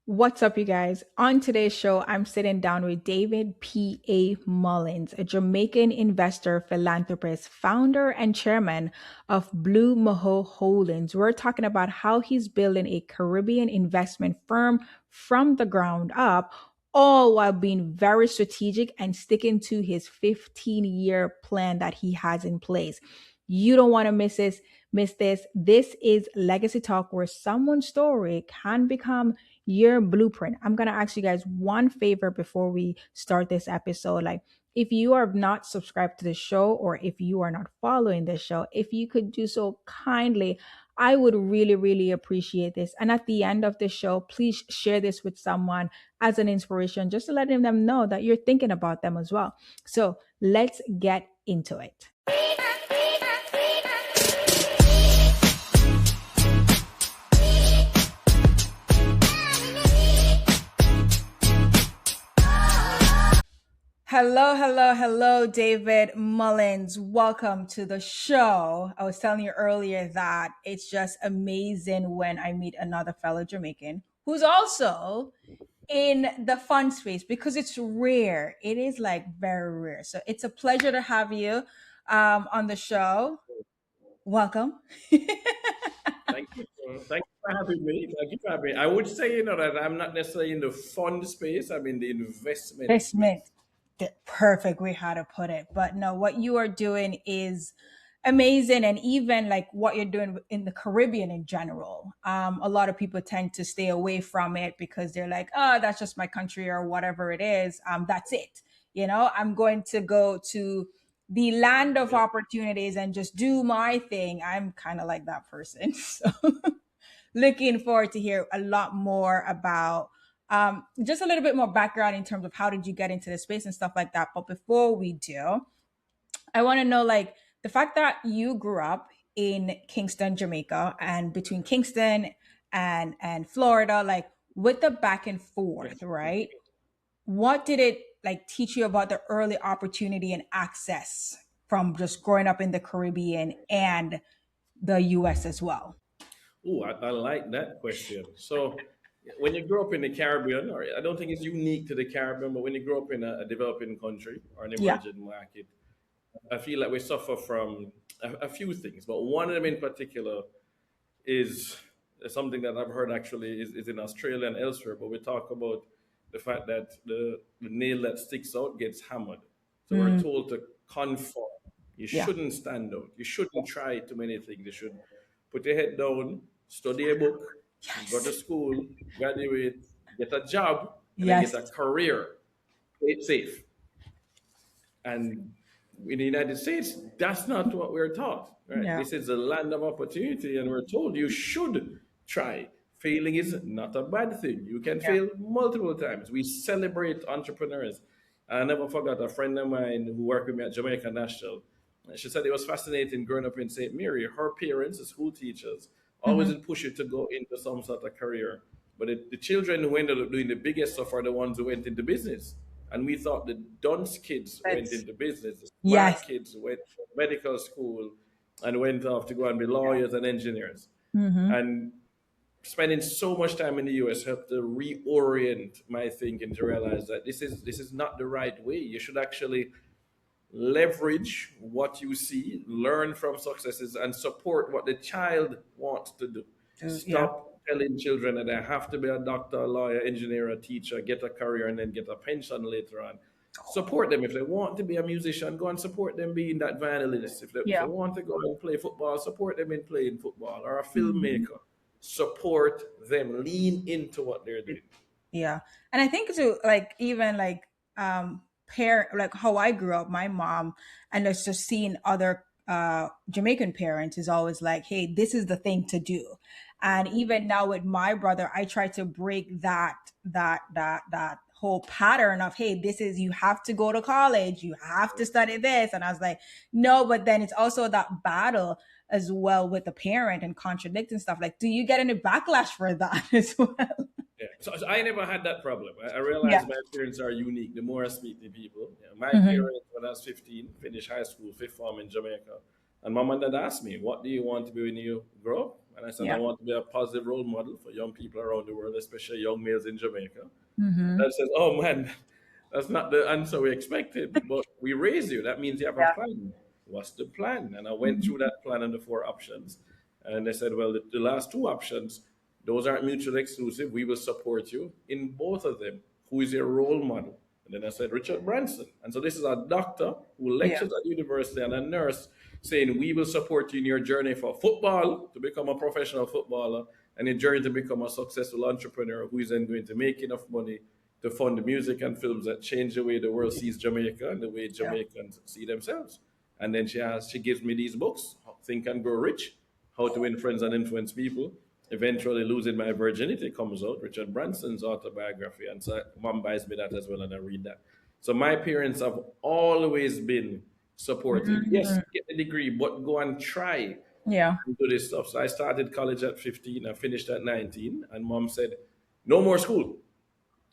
What's up, you guys? On today's show, I'm sitting down with David P.A. Mullings, a Jamaican investor, philanthropist, founder, and chairman of Blue Mahoe Holdings. We're talking about how he's building a Caribbean investment firm from the ground up, all while being very strategic and sticking to his 15-year plan that he has in place. You don't want to miss this. This is Legacy Talk, where someone's story can become your blueprint. I'm going to ask you guys one favor before we start this episode. Like, if you are not subscribed to the show or if you are not following the show, if you could do so kindly, I would really, really appreciate this. And at the end of the show, please share this with someone as an inspiration, just to letting them know that you're thinking about them as well. So let's get into it. Hello, David Mullins. Welcome to the show. I was telling you earlier that it's just amazing when I meet another fellow Jamaican who's also in the fun space, because it's rare. It is like very rare. So it's a pleasure to have you on the show. Welcome. Thank you. Thank you for having me. Thank you for having me. I would say, that I'm not necessarily in the fund space. I'm in the investment Investment. space. The perfect way how to put it. But no, what you are doing is amazing. And even like what you're doing in the Caribbean in general. A lot of people tend to stay away from it because they're like, oh, that's just my country or whatever it is. That's it. I'm going to go to the land of Yeah. opportunities and just do my thing. I'm kind of like that person. So looking forward to hear a lot more about just a little bit more background in terms of how did you get into the space and stuff like that. But before we do, I want to know, like, the fact that you grew up in Kingston, Jamaica, and between Kingston and Florida, like with the back and Yeah. forth, right? What did it like teach you about the early opportunity and access from just growing up in the Caribbean and the US as well? Oh, I like that question. So, when you grow up in the Caribbean, or I don't think it's unique to the Caribbean, but when you grow up in a developing country or an Yeah. emerging market, I feel like we suffer from a few things. But one of them in particular is something that I've heard actually is in Australia and elsewhere, but we talk about the fact that the nail that sticks out gets hammered. So we're Mm, told to conform. You yeah. shouldn't stand out. You shouldn't try too many things. You should put your head down, study a book, go to Yes. school, graduate, get a job, and then get Yes. a career. Play it safe. And in the United States, that's not what we're taught. Right? Yeah. This is a land of opportunity, and we're told you should try. Failing is not a bad thing. You can Yeah. fail multiple times. We celebrate entrepreneurs. I never forgot a friend of mine who worked with me at Jamaican-American. She said it was fascinating growing up in St. Mary. Her parents, the school teachers, always Hmm. would push you to go into some sort of career. But the children who ended up doing the biggest stuff are the ones who went into business. And we thought the dunce kids went That's into business, the yes. smart kids went to medical school and went off to go and be lawyers and engineers. Hmm. And spending so much time in the US helped to reorient my thinking to realize that this is not the right way. You should actually leverage what you see, learn from successes, and support what the child wants to do. Yeah. Stop telling children that they have to be a doctor, a lawyer, engineer, a teacher, get a career, and then get a pension later on. Support them. If they want to be a musician, go and support them being that violinist. If they Yeah. want to go and play football, support them in playing football, or a Hmm. filmmaker. Support them. Lean into what they're doing. Yeah. And I think too, like even like parent, like how I grew up, my mom, and it's just seeing other Jamaican parents is always like, hey, this is the thing to do. And even now with my brother, I try to break that whole pattern of, hey, this is, you have to go to college, you have to study this. And I was like, no, but then it's also that battle as well with the parent and contradicting stuff. Like, do you get any backlash for that as well? Yeah. So I never had that problem. I Yeah. realized my parents are unique. The more I speak to people, my Hmm. parents, when I was 15, finished high school, fifth form in Jamaica. And mom and dad asked me, what do you want to be when you grow up? And I said, I Yeah. want to be a positive role model for young people around the world, especially young males in Jamaica. Mm-hmm. I said, oh man, that's not the answer we expected, but we raised you. That means you have a Yeah. plan. What's the plan? And I went Mhm. through that plan and the four options. And they said, well, the last two options, those aren't mutually exclusive. We will support you in both of them. Who is your role model? And then I said, Richard Branson. And so this is a doctor who Yeah. lectures at university and a nurse saying, we will support you in your journey for football to become a professional footballer and your journey to become a successful entrepreneur who is then going to make enough money to fund the music and films that change the way the world sees Jamaica and the way Yeah. Jamaicans see themselves. And then she gives me these books, Think and Grow Rich, How to Win Friends and Influence People. Eventually, Losing My Virginity comes out, Richard Branson's autobiography. And so mom buys me that as well, and I read that. So my parents have always been supportive. Yes, Mhm. get the degree, but go and try Yeah. and do this stuff. So I started college at 15, I finished at 19, and mom said, no more school.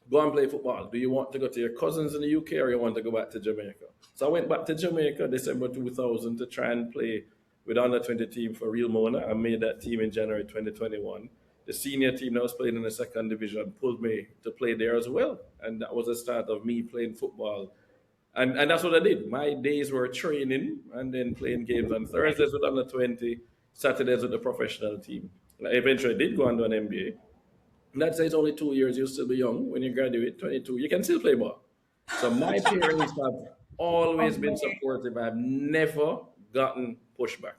Go and play football. Do you want to go to your cousins in the UK or you want to go back to Jamaica? So I went back to Jamaica December 2000 to try and play with the under 20 team for Real Mona. I made that team in January 2021. The senior team that was playing in the second division pulled me to play there as well. And that was the start of me playing football. And that's what I did. My days were training and then playing games on Thursdays with under 20, Saturdays with the professional team. I eventually did go and do an MBA. That says only 2 years, you'll still be young. When you graduate, 22, you can still play ball. So my parents have always been Okay. supportive. I've never gotten pushback.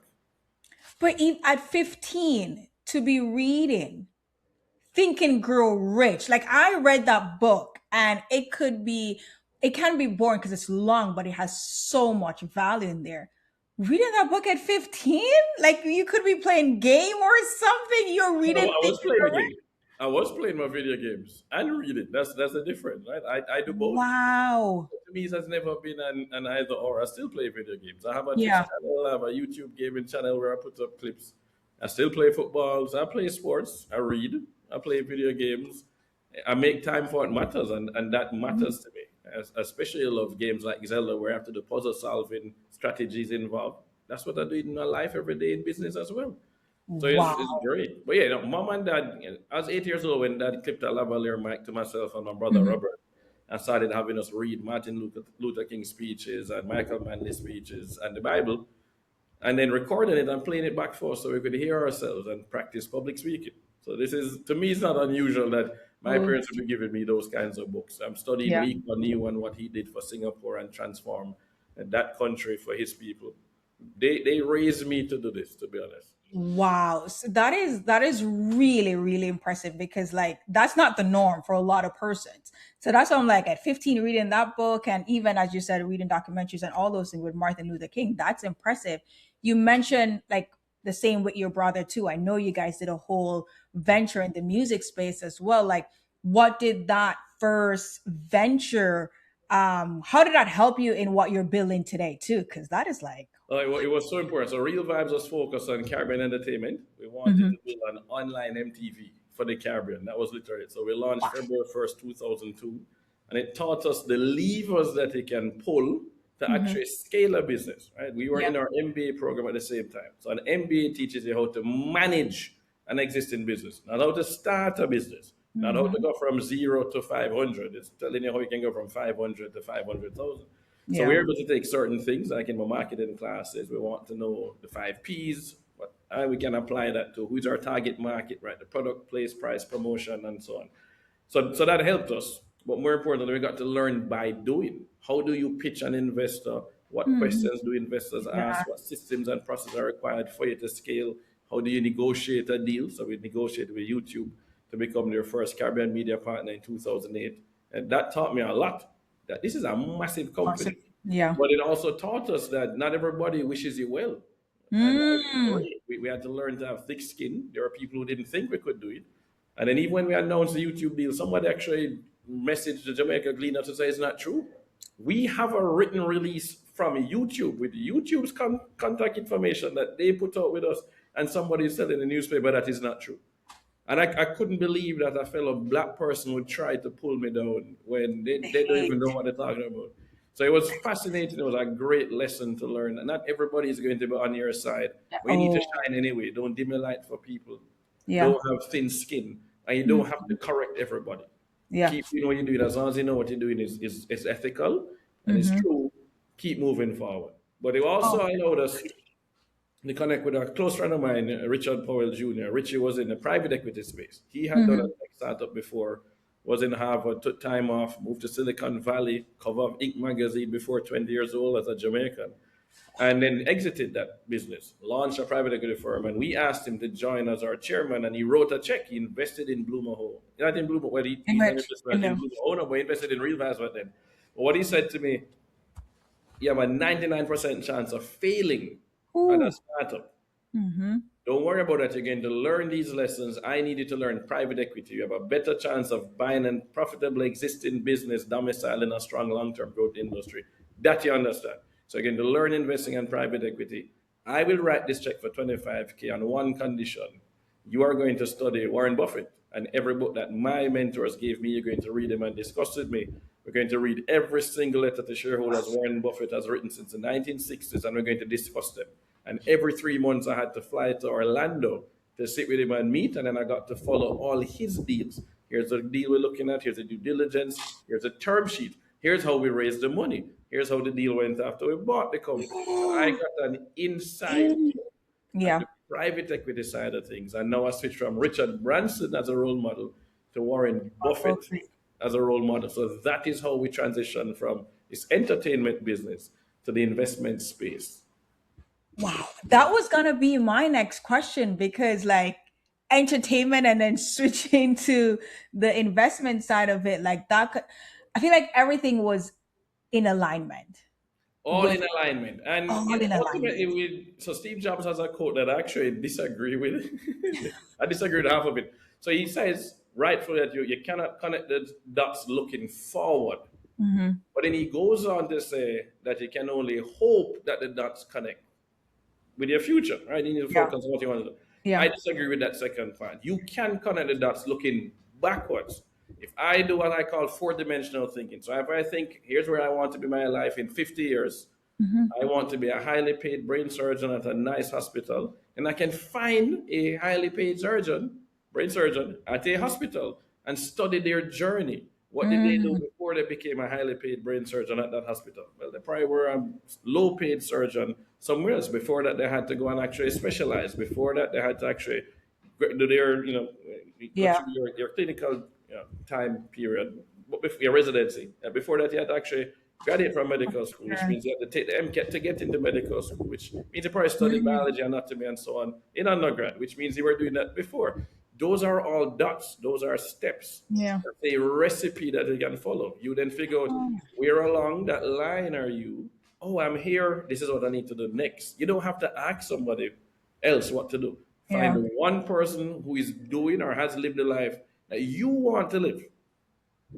But at 15, to be reading Think and Grow Rich, like I read that book and it can be boring because it's long, but it has so much value in there. Reading that book at 15? Like you could be playing game or something. You're No, reading I Think was and playing Grow the Rich? game. I was playing my video games and reading. That's the difference, right? I do both. Wow. To me, it has never been an either or. I still play video games. I have a Twitch Yeah. channel, I have a YouTube gaming channel where I put up clips. I still play football. So I play sports. I read. I play video games. I make time for what matters, and that matters to me. Especially I love games like Zelda, where I have to do puzzle solving, strategies involved. That's what I do in my life every day in business as well. So it's Wow. great. But yeah, mom and dad, I was 8 years old when dad clipped a lavalier mic to myself and my brother Mhm. Robert and started having us read Martin Luther King speeches and Michael Manley speeches and the Bible, and then recording it and playing it back for us so we could hear ourselves and practice public speaking. So this is, to me, it's not unusual that my Oh, parents would be giving me those kinds of books. I'm studying yeah. Lee Kuan Yew and what he did for Singapore and transform that country for his people. They raised me to do this, to be honest. Wow. So that is really, really impressive because like that's not the norm for a lot of persons. So that's why I'm like at 15 reading that book and even as you said, reading documentaries and all those things with Martin Luther King. That's impressive. You mentioned like the same with your brother too. I know you guys did a whole venture in the music space as well. Like what did that first venture how did that help you in what you're building today too? Because that is like It was so important. So Real Vibes was focused on Caribbean entertainment. We wanted Mhm. to build an online MTV for the Caribbean. That was literally it. So we launched February 1st, 2002. And it taught us the levers that it can pull to Mhm. actually scale a business, right? We were Yeah. in our MBA program at the same time. So an MBA teaches you how to manage an existing business, not how to start a business, not how to Mhm. go from 0 to 500. It's telling you how you can go from 500 to 500,000. So Yeah. we're able to take certain things, like in my marketing classes, we want to know the 5 Ps, but we can apply that to who's our target market, right? The product, place, price, promotion, and so on. So that helped us. But more importantly, we got to learn by doing. How do you pitch an investor? What Mhm. questions do investors Yeah. ask? What systems and processes are required for you to scale? How do you negotiate a deal? So we negotiated with YouTube to become their first Caribbean media partner in 2008. And that taught me a lot, that this is a massive Awesome. company. Yeah. But it also taught us that not everybody wishes you well. And I Mm. agree. We had to learn to have thick skin. There are people who didn't think we could do it. And then even when we announced the YouTube deal, somebody actually messaged the Jamaica Gleaner to say it's not true. We have a written release from YouTube with YouTube's contact information that they put out with us, and somebody said in the newspaper that is not true. And I couldn't believe that a fellow black person would try to pull me down when they don't even know what they're talking about. So it was fascinating. It was a great lesson to learn. And not everybody is going to be on your side, but you need to Oh, shine anyway. Don't dim the light for people. yeah. Don't have thin skin, and you Mm, don't have to correct everybody. yeah. Keep doing what you're doing as long as you know what you're doing is ethical and it's Mm-hmm. true. Keep moving forward. But it also Oh. allowed us to connect with a close friend of mine, Richard Powell Jr. Richie was in the private equity space. He had done a Mm-hmm. tech startup before, was in Harvard, took time off, moved to Silicon Valley, cover of Inc. magazine before 20 years old as a Jamaican, and then exited that business, launched a private equity firm. And we asked him to join as our chairman, and he wrote a check. He invested in Blue Mahoe. Not in Blue Mahoe, well, In he's an which investor in in the Blue Mahoe, no, but he invested in real investment then. But what he said to me, you have a 99% chance of failing at a Ooh. startup. Mm-hmm. Don't worry about that. You're going to learn these lessons. I needed to learn private equity. You have a better chance of buying a profitable existing business domicile in a strong long-term growth industry. That you understand. So again, to learn investing in private equity, I will write this check for 25K on one condition. You are going to study Warren Buffett and every book that my mentors gave me, you're going to read them and discuss with me. We're going to read every single letter to shareholders Warren Buffett has written since the 1960s, and we're going to discuss them. And every 3 months, I had to fly to Orlando to sit with him and meet, and then I got to follow all his deals. Here's the deal we're looking at. Here's the due diligence. Here's a term sheet. Here's how we raised the money. Here's how the deal went after we bought the company. So I got an inside Mm. at Yeah. the private equity side of things. And now I switch from Richard Branson as a role model to Warren Buffett Okay. as a role model. So that is how we transition from this entertainment business to the investment space. Wow. That was gonna be my next question because like entertainment and then switching to the investment side of it, like that I feel like everything was in alignment All in with alignment. And all in ultimately, alignment. so Steve Jobs has a quote that I actually disagree with. I disagree with half of it. So he says, rightfully, that you cannot connect the dots looking forward. Mm-hmm. But then he goes on to say that you can only hope that the dots connect with your future, right? You need to Yeah. focus on what you want to do. I Yeah. disagree with that second part. You can connect the dots looking backwards. If I do what I call four-dimensional thinking, so if I think, here's where I want to be my life in 50 years, Mm-hmm. I want to be a highly paid brain surgeon at a nice hospital, and I can find a highly paid surgeon, brain surgeon, at a hospital and study their journey. What did they do Mm. before they became a highly paid brain surgeon at that hospital? Well, they probably were a low paid surgeon somewhere else. Before that, they had to go and actually specialize. Before that, they had to actually do their, go Yeah. through your clinical time period, but before your residency. Before that, you had to actually graduate from medical school, which Sure. means you had to take the MCAT to get into medical school, which means you probably studied Mm. biology, anatomy, and so on in undergrad, which means you were doing that before. Those are all dots. Those are steps. Yeah. That's a recipe that you can follow. You then figure out Oh, where along that line are you. Oh, I'm here. This is what I need to do next. You don't have to ask somebody else what to do. Find yeah. one person who is doing or has lived the life that you want to live,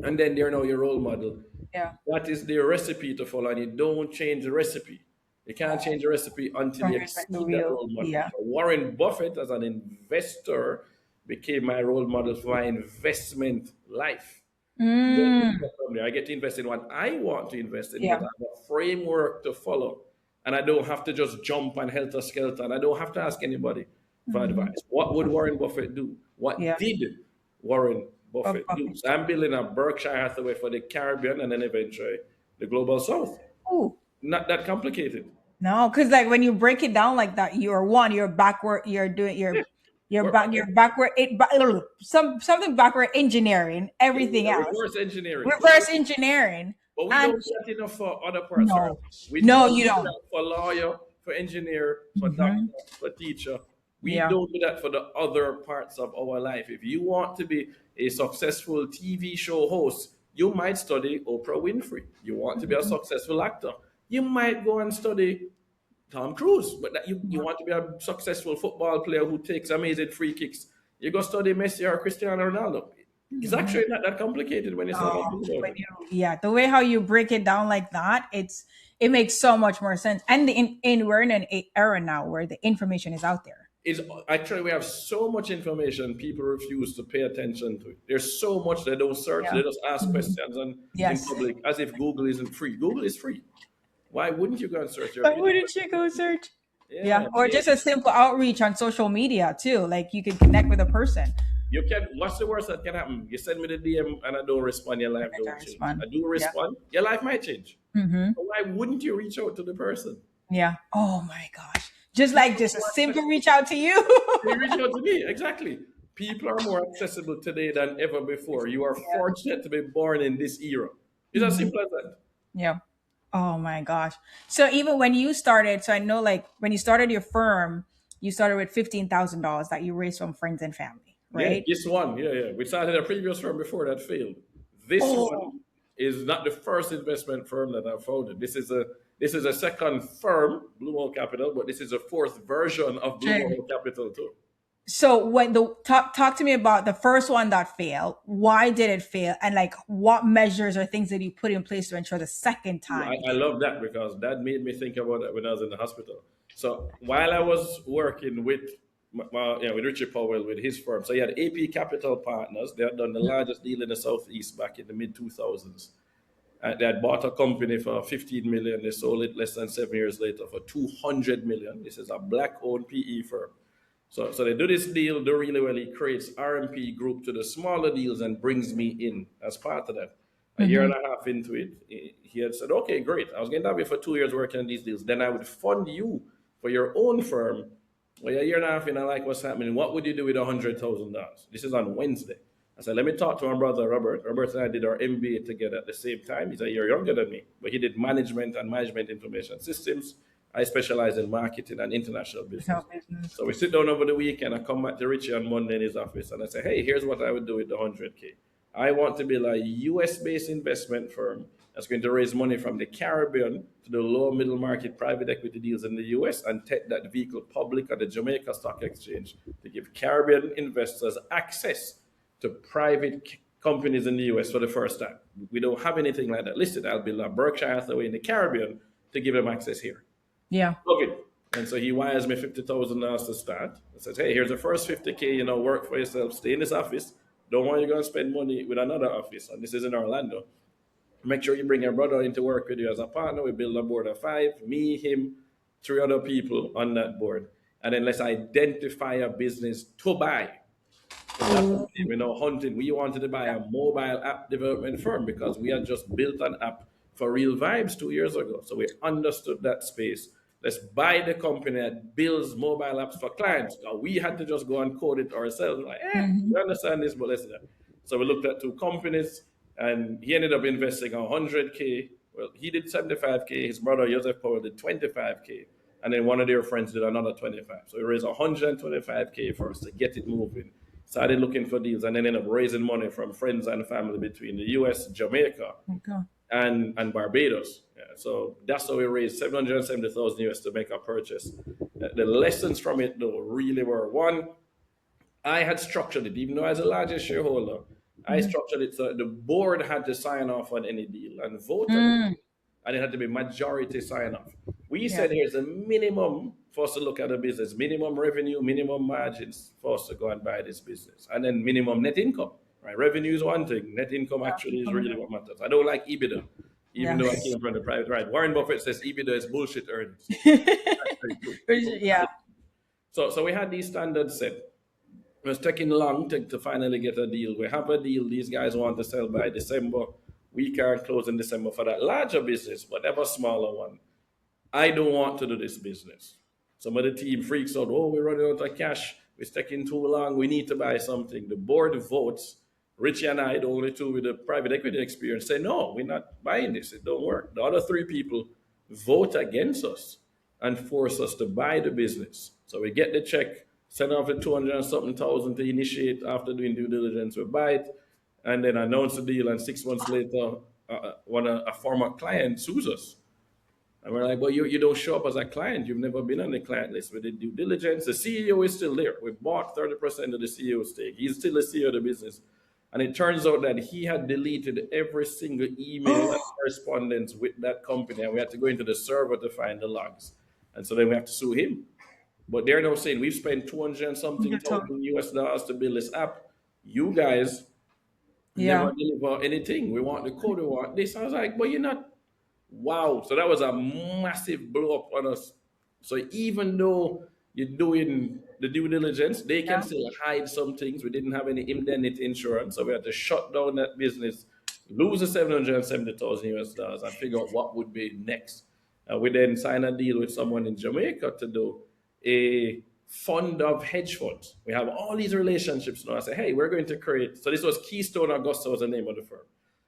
and then they're now your role model. Yeah. That is their recipe to follow, and you don't change the recipe. You can't change the recipe until Trying you to get the exceed that real. role model. Yeah. So Warren Buffett, as an investor, became my role model for my investment life. Mm. I get to invest in what I want to invest in because Yeah. I have a framework to follow. And I don't have to just jump and helter skelter. And I don't have to ask anybody for Mm-hmm. advice. What would Warren Buffett do? What Yeah. did Warren Of Buffett do? Buffett. So I'm building a Berkshire Hathaway for the Caribbean and then eventually the global south. Oh. Not that complicated. No, because like when you break it down like that, you're one, you're backward, you're doing Yeah. you're backward something backward engineering, everything else. Reverse engineering. Reverse engineering. But we And don't do that enough for other parts of our no, life. We no, don't you do don't. that for lawyer, for engineer, for doctor, Hmm. for teacher. We Yeah. don't do that for the other parts of our life. If you want to be a successful TV show host, you might study Oprah Winfrey. You want to be a successful actor, you might go and study Tom Cruise. But that you want to be a successful football player who takes amazing free kicks, you go study Messi or Cristiano Ronaldo. It's actually not that complicated when you start Oh, thinking about when it. you, yeah, the way how you break it down like that, it makes so much more sense. And we're in an era now where the information is out there. is actually we have so much information people refuse to pay attention to it. There's so much they don't search, Yeah. they just ask questions in Yes. public as if Google isn't free. Google is free. Why wouldn't you go and search your Why video? wouldn't you go search? Yeah, Yeah. Or just a simple outreach on social media too. Like you can connect with a person. you can. What's the worst that can happen? You send me the DM and I don't respond, your life And don't that is change. I fun. do Yeah. respond, your life might change. Mm-hmm. So why wouldn't you reach out to the person? Yeah. Oh my gosh. Just a simple reach out to you. They reach out to me. Exactly. People are more accessible today than ever before. You are Yeah. fortunate to be born in this era. It's as Mhm. simple as that. Yeah. Oh my gosh. So even when you started, so I know like when you started your firm, you started with $15,000 that you raised from friends and family, Yeah, right? this one. Yeah, yeah. We started a previous firm before that failed. This Oh, one is not the first investment firm that I founded. This is a second firm, Blue Mahoe Capital, but this is a fourth version of Blue okay. Mahoe Capital too. So when the talk to me about the first one that failed, why did it fail? And like what measures or things did you put in place to ensure the second time it I didn't? love that because that made me think about that when I was in the hospital. So while I was working with with Richie Powell with his firm, so he had AP Capital Partners. They had done the largest deal in the Southeast back in the mid 2000s. They had bought a company for 15 million. They sold it less than 7 years later for 200 million. This is a black-owned PE firm. So they do this deal, do really well. He creates RMP Group to the smaller deals and brings me in as part of that. A year Mm-hmm. and a half into it, he had said, okay, great. I was going to have you for 2 years working on these deals. Then I would fund you for your own firm. Well, a year and a half in, I like what's happening. What would you do with $100,000? This is on Wednesday. I said, let me talk to my brother, Robert. Robert and I did our MBA together at the same time. He's a year younger than me, but he did management and management information systems. I specialize in marketing and international business. Help business. So we sit down over the weekend. I come back to Richie on Monday in his office and I say, hey, here's what I would do with the 100K. I want to build a US based investment firm that's going to raise money from the Caribbean to the lower middle market private equity deals in the US and take that vehicle public at the Jamaica Stock Exchange to give Caribbean investors access to private companies in the US for the first time. We don't have anything like that listed. I'll build a Berkshire Hathaway in the Caribbean to give them access here. Yeah. Okay. And so he wires me $50,000 to start. He says, hey, here's the first 50K, work for yourself, stay in this office. Don't want you going to spend money with another office. And this is in Orlando. Make sure you bring your brother in to work with you as a partner. We build a board of 5, me, him, 3 other people on that board. And then let's identify a business to buy. Oh, Hunting. We wanted to buy a mobile app development firm because we had just built an app for Real Vibes 2 years ago. So we understood that space. Let's buy the company that builds mobile apps for clients. Now, we had to just go and code it ourselves. Like, mhm. we understand this, but let's do that. So we looked at 2 companies, and he ended up investing 100K. Well, he did 75K. His brother Joseph Powell did 25K, and then one of their friends did another 25. So we raised 125K for us to get it moving. Started looking for deals, and then ended up raising money from friends and family between the U.S., Jamaica, Okay. and Barbados. Yeah, so that's how we raised 770,000 US to make a purchase. The lessons from it, though, really were one, I had structured it, even though as the largest shareholder, I Mhm. structured it so the board had to sign off on any deal and vote on it, Mm, and it had to be majority sign off. We yeah. said here's a minimum for us to look at the business, minimum revenue, minimum margins for us to go and buy this business, and then minimum net income. Right, revenue is one thing, net income actually is really what matters. I don't like EBITDA, even Yeah. though I came from the private. Right, Warren Buffett says EBITDA is bullshit earnings. Very true. Yeah. So we had these standards set. It was taking long to finally get a deal. We have a deal. These guys want to sell by December. We can't close in December for that larger business, whatever smaller one. I don't want to do this business. Some of the team freaks out. Oh, we're running out of cash. It's taking too long. We need to buy something. The board votes. Richie and I, the only 2 with the private equity experience, say, no, we're not buying this. It don't work. The other 3 people vote against us and force us to buy the business. So we get the check, send off the 200 and something thousand to initiate after doing due diligence. We buy it and then announce the deal. And 6 months later, a former client sues us. And we're like, well, you don't show up as a client. You've never been on the client list. We did due diligence. The CEO is still there. We bought 30% of the CEO stake. He's still the CEO of the business. And it turns out that he had deleted every single email and correspondence with that company. And we had to go into the server to find the logs. And so then we have to sue him. But they're now saying we've spent 200 and something thousand US dollars to build this app. You guys never Yeah. deliver anything. We want the code, we want this. I was like, but you're not. Wow. So that was a massive blow up on us. So even though you're doing the due diligence, they can Yeah. still hide some things. We didn't have any indemnity insurance, so we had to shut down that business, lose the 770,000 US dollars, and figure out what would be next. We then signed a deal with someone in Jamaica to do a fund of hedge funds. We have all these relationships now. I say, hey, we're going to create. So this was Keystone Augusta was the name of the firm.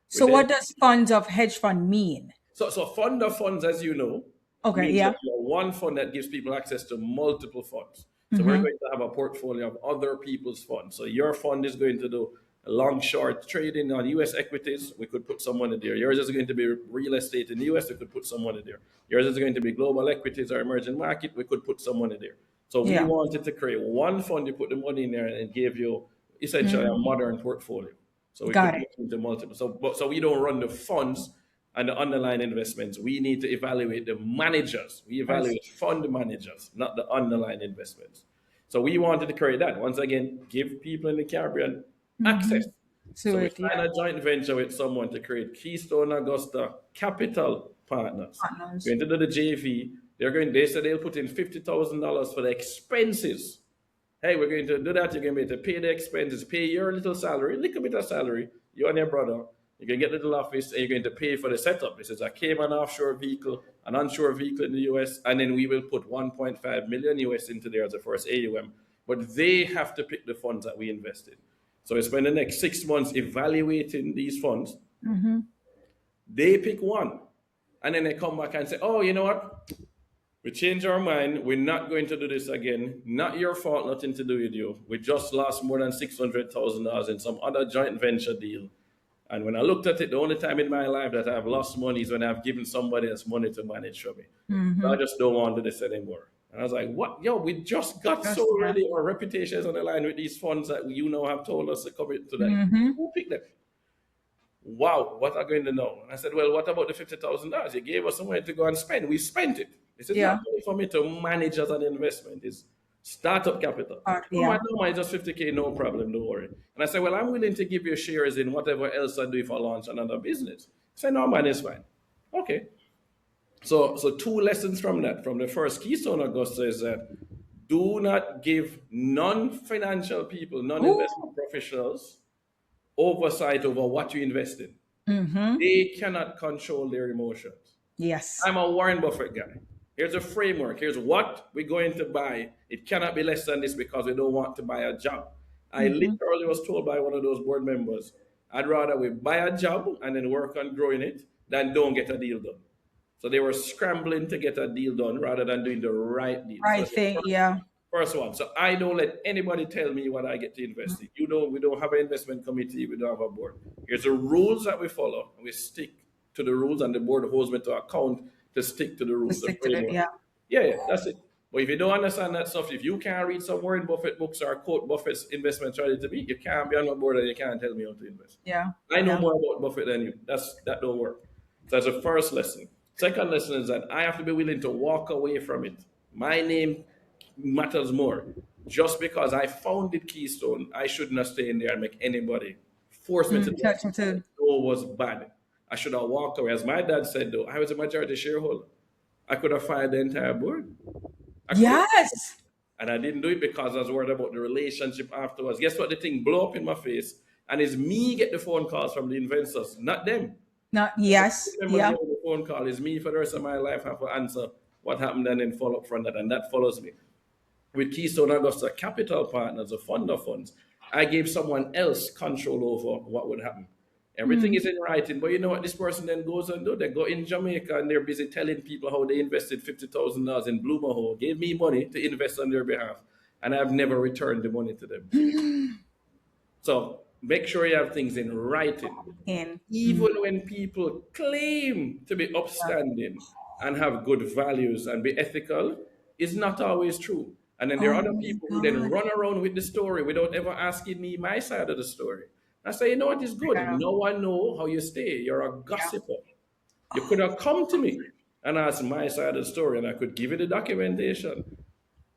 So what does funds of hedge fund mean? So fund of funds, as you know, Okay. means Yeah. that you're one fund that gives people access to multiple funds. So we're going to have a portfolio of other people's funds. So your fund is going to do long short trading on US equities. We could put someone in there. Yours is going to be real estate in the US. We could put someone in there. Yours is going to be global equities or emerging market. We could put someone in there. So we wanted to create one fund. You put the money in there and it gave you essentially a modern portfolio. So we could put into multiple. So we don't run the funds and the underlying investments. We need to evaluate the managers. We evaluate fund managers, not the underlying investments. So we wanted to create that. Once again, give people in the Caribbean access. So we signed a joint venture with someone to create Keystone Augusta Capital Partners. We're going to do the JV. They said they'll put in $50,000 for the expenses. Hey, we're going to do that. You're going to be able to pay the expenses, pay your little salary, little bit of salary, you and your brother. You can get a little office and you're going to pay for the setup. This is a Cayman offshore vehicle, an onshore vehicle in the US, and then we will put 1.5 million US into there as the first AUM. But they have to pick the funds that we invest in. So we spend the next 6 months evaluating these funds. They pick one. And then they come back and say, oh, you know what? We changed our mind. We're not going to do this again. Not your fault, nothing to do with you. We just lost more than $600,000 in some other joint venture deal. And when I looked at it, the only time in my life that I've lost money is when I've given somebody else money to manage for me. So I just don't want to do this anymore. And I was like, what? Yo, we just got so ready. Our reputation is on the line with these funds that you now have told us to commit to that. Who picked them? Wow, what are you going to know? And I said, well, what about the $50,000? You gave us some money to go and spend. We spent it. This is not money for me to manage as an investment. It's startup capital. No, just 50K, no problem, don't worry. And I said, well, I'm willing to give you shares in whatever else I do if I launch another business. I said, no, man, it's fine. Okay. So 2 lessons from that. From the first Keystone Augusta is that do not give non-financial people, non-investment professionals, oversight over what you invest in. They cannot control their emotions. Yes. I'm a Warren Buffett guy. Here's a framework. Here's what we're going to buy. It cannot be less than this because we don't want to buy a job. I literally was told by one of those board members, I'd rather we buy a job and then work on growing it than don't get a deal done. So they were scrambling to get a deal done rather than doing the right deal. Right thing, First one. So I don't let anybody tell me what I get to invest in. We don't have an investment committee. We don't have a board. Here's the rules that we follow. We stick to the rules, and the board holds me to account to stick to the rules. Yeah, that's it. But if you don't understand that stuff, if you can't read some Warren Buffett books or quote Buffett's investment strategy to me, you can't be on my board and you can't tell me how to invest. I know more about Buffett than you. That don't work. So that's the first lesson. Second lesson is that I have to be willing to walk away from it. My name matters more. Just because I founded Keystone, I shouldn't have stayed in there and make anybody force me to do it. It was bad. I should have walked away. As my dad said, though, I was a majority shareholder. I could have fired the entire board. Yes. And I didn't do it because I was worried about the relationship afterwards. Guess what? The thing blew up in my face. And it's me get the phone calls from the investors, not them. The phone call is me for the rest of my life. I have to answer what happened and then follow up from that. And that follows me. With Keystone Augusta Capital Partners, a fund of funds, I gave someone else control over what would happen. Everything is in writing, but you know what this person then goes and do? They go in Jamaica and they're busy telling people how they invested $50,000 in Blue Mahoe, gave me money to invest on their behalf, and I've never returned the money to them. So make sure you have things in writing. Even when people claim to be upstanding and have good values and be ethical, it's not always true. And then there are other people who then run around with the story without ever asking me my side of the story. I say, you know what is good? No one know how you stay. You're a gossiper. You could have come to me and asked my side of the story and I could give you the documentation.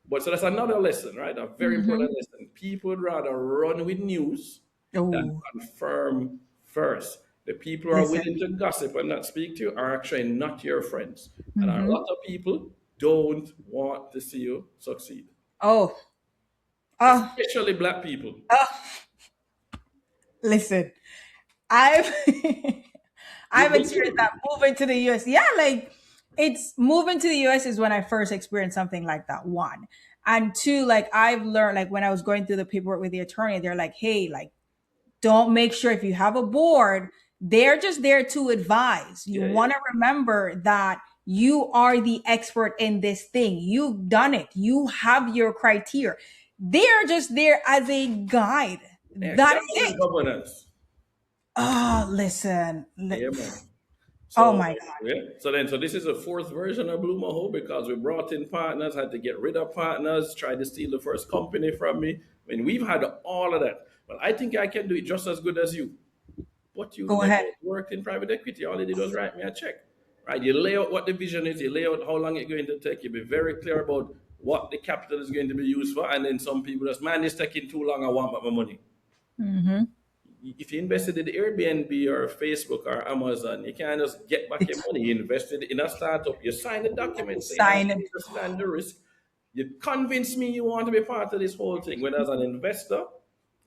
But so that's another lesson, right? A very important lesson. People would rather run with news than Oh, confirm first. The people who are listen. willing to gossip and not speak to you are actually not your friends. And a Mm-hmm. lot of people don't want to see you succeed, Oh, oh, especially black people. oh, listen. I've You've I've been experienced through. that moving to the US. Yeah, like it's moving to the US is when I first experienced something like that. One. And two, like I've learned, like when I was going through the paperwork with the attorney, they're like, hey, like don't make sure if you have a board, they're just there to advise. You Yeah, yeah. want to remember that you are the expert in this thing. You've done it. You have your criteria. They're just there as a guide. Yeah, That is capital it. governance. Oh, listen. Yeah, man. Oh So my God. yeah. So this is a fourth version of Blue Mahoe because we brought in partners, had to get rid of partners, tried to steal the first company from me. I mean, we've had all of that. Well, I think I can do it just as good as you. But you've Go never ahead. worked in private equity. All you did was write me a check. Right? You lay out what the vision is, you lay out how long it's going to take, you be very clear about what the capital is going to be used for, and then some people just, man, it's taking too long, I want my money. Mm-hmm. If you invested in Airbnb or Facebook or Amazon, you can't just get back your It's money. You invested in a startup, you sign a document saying I sign. understand the risk. You convince me you want to be part of this whole thing, whether as an investor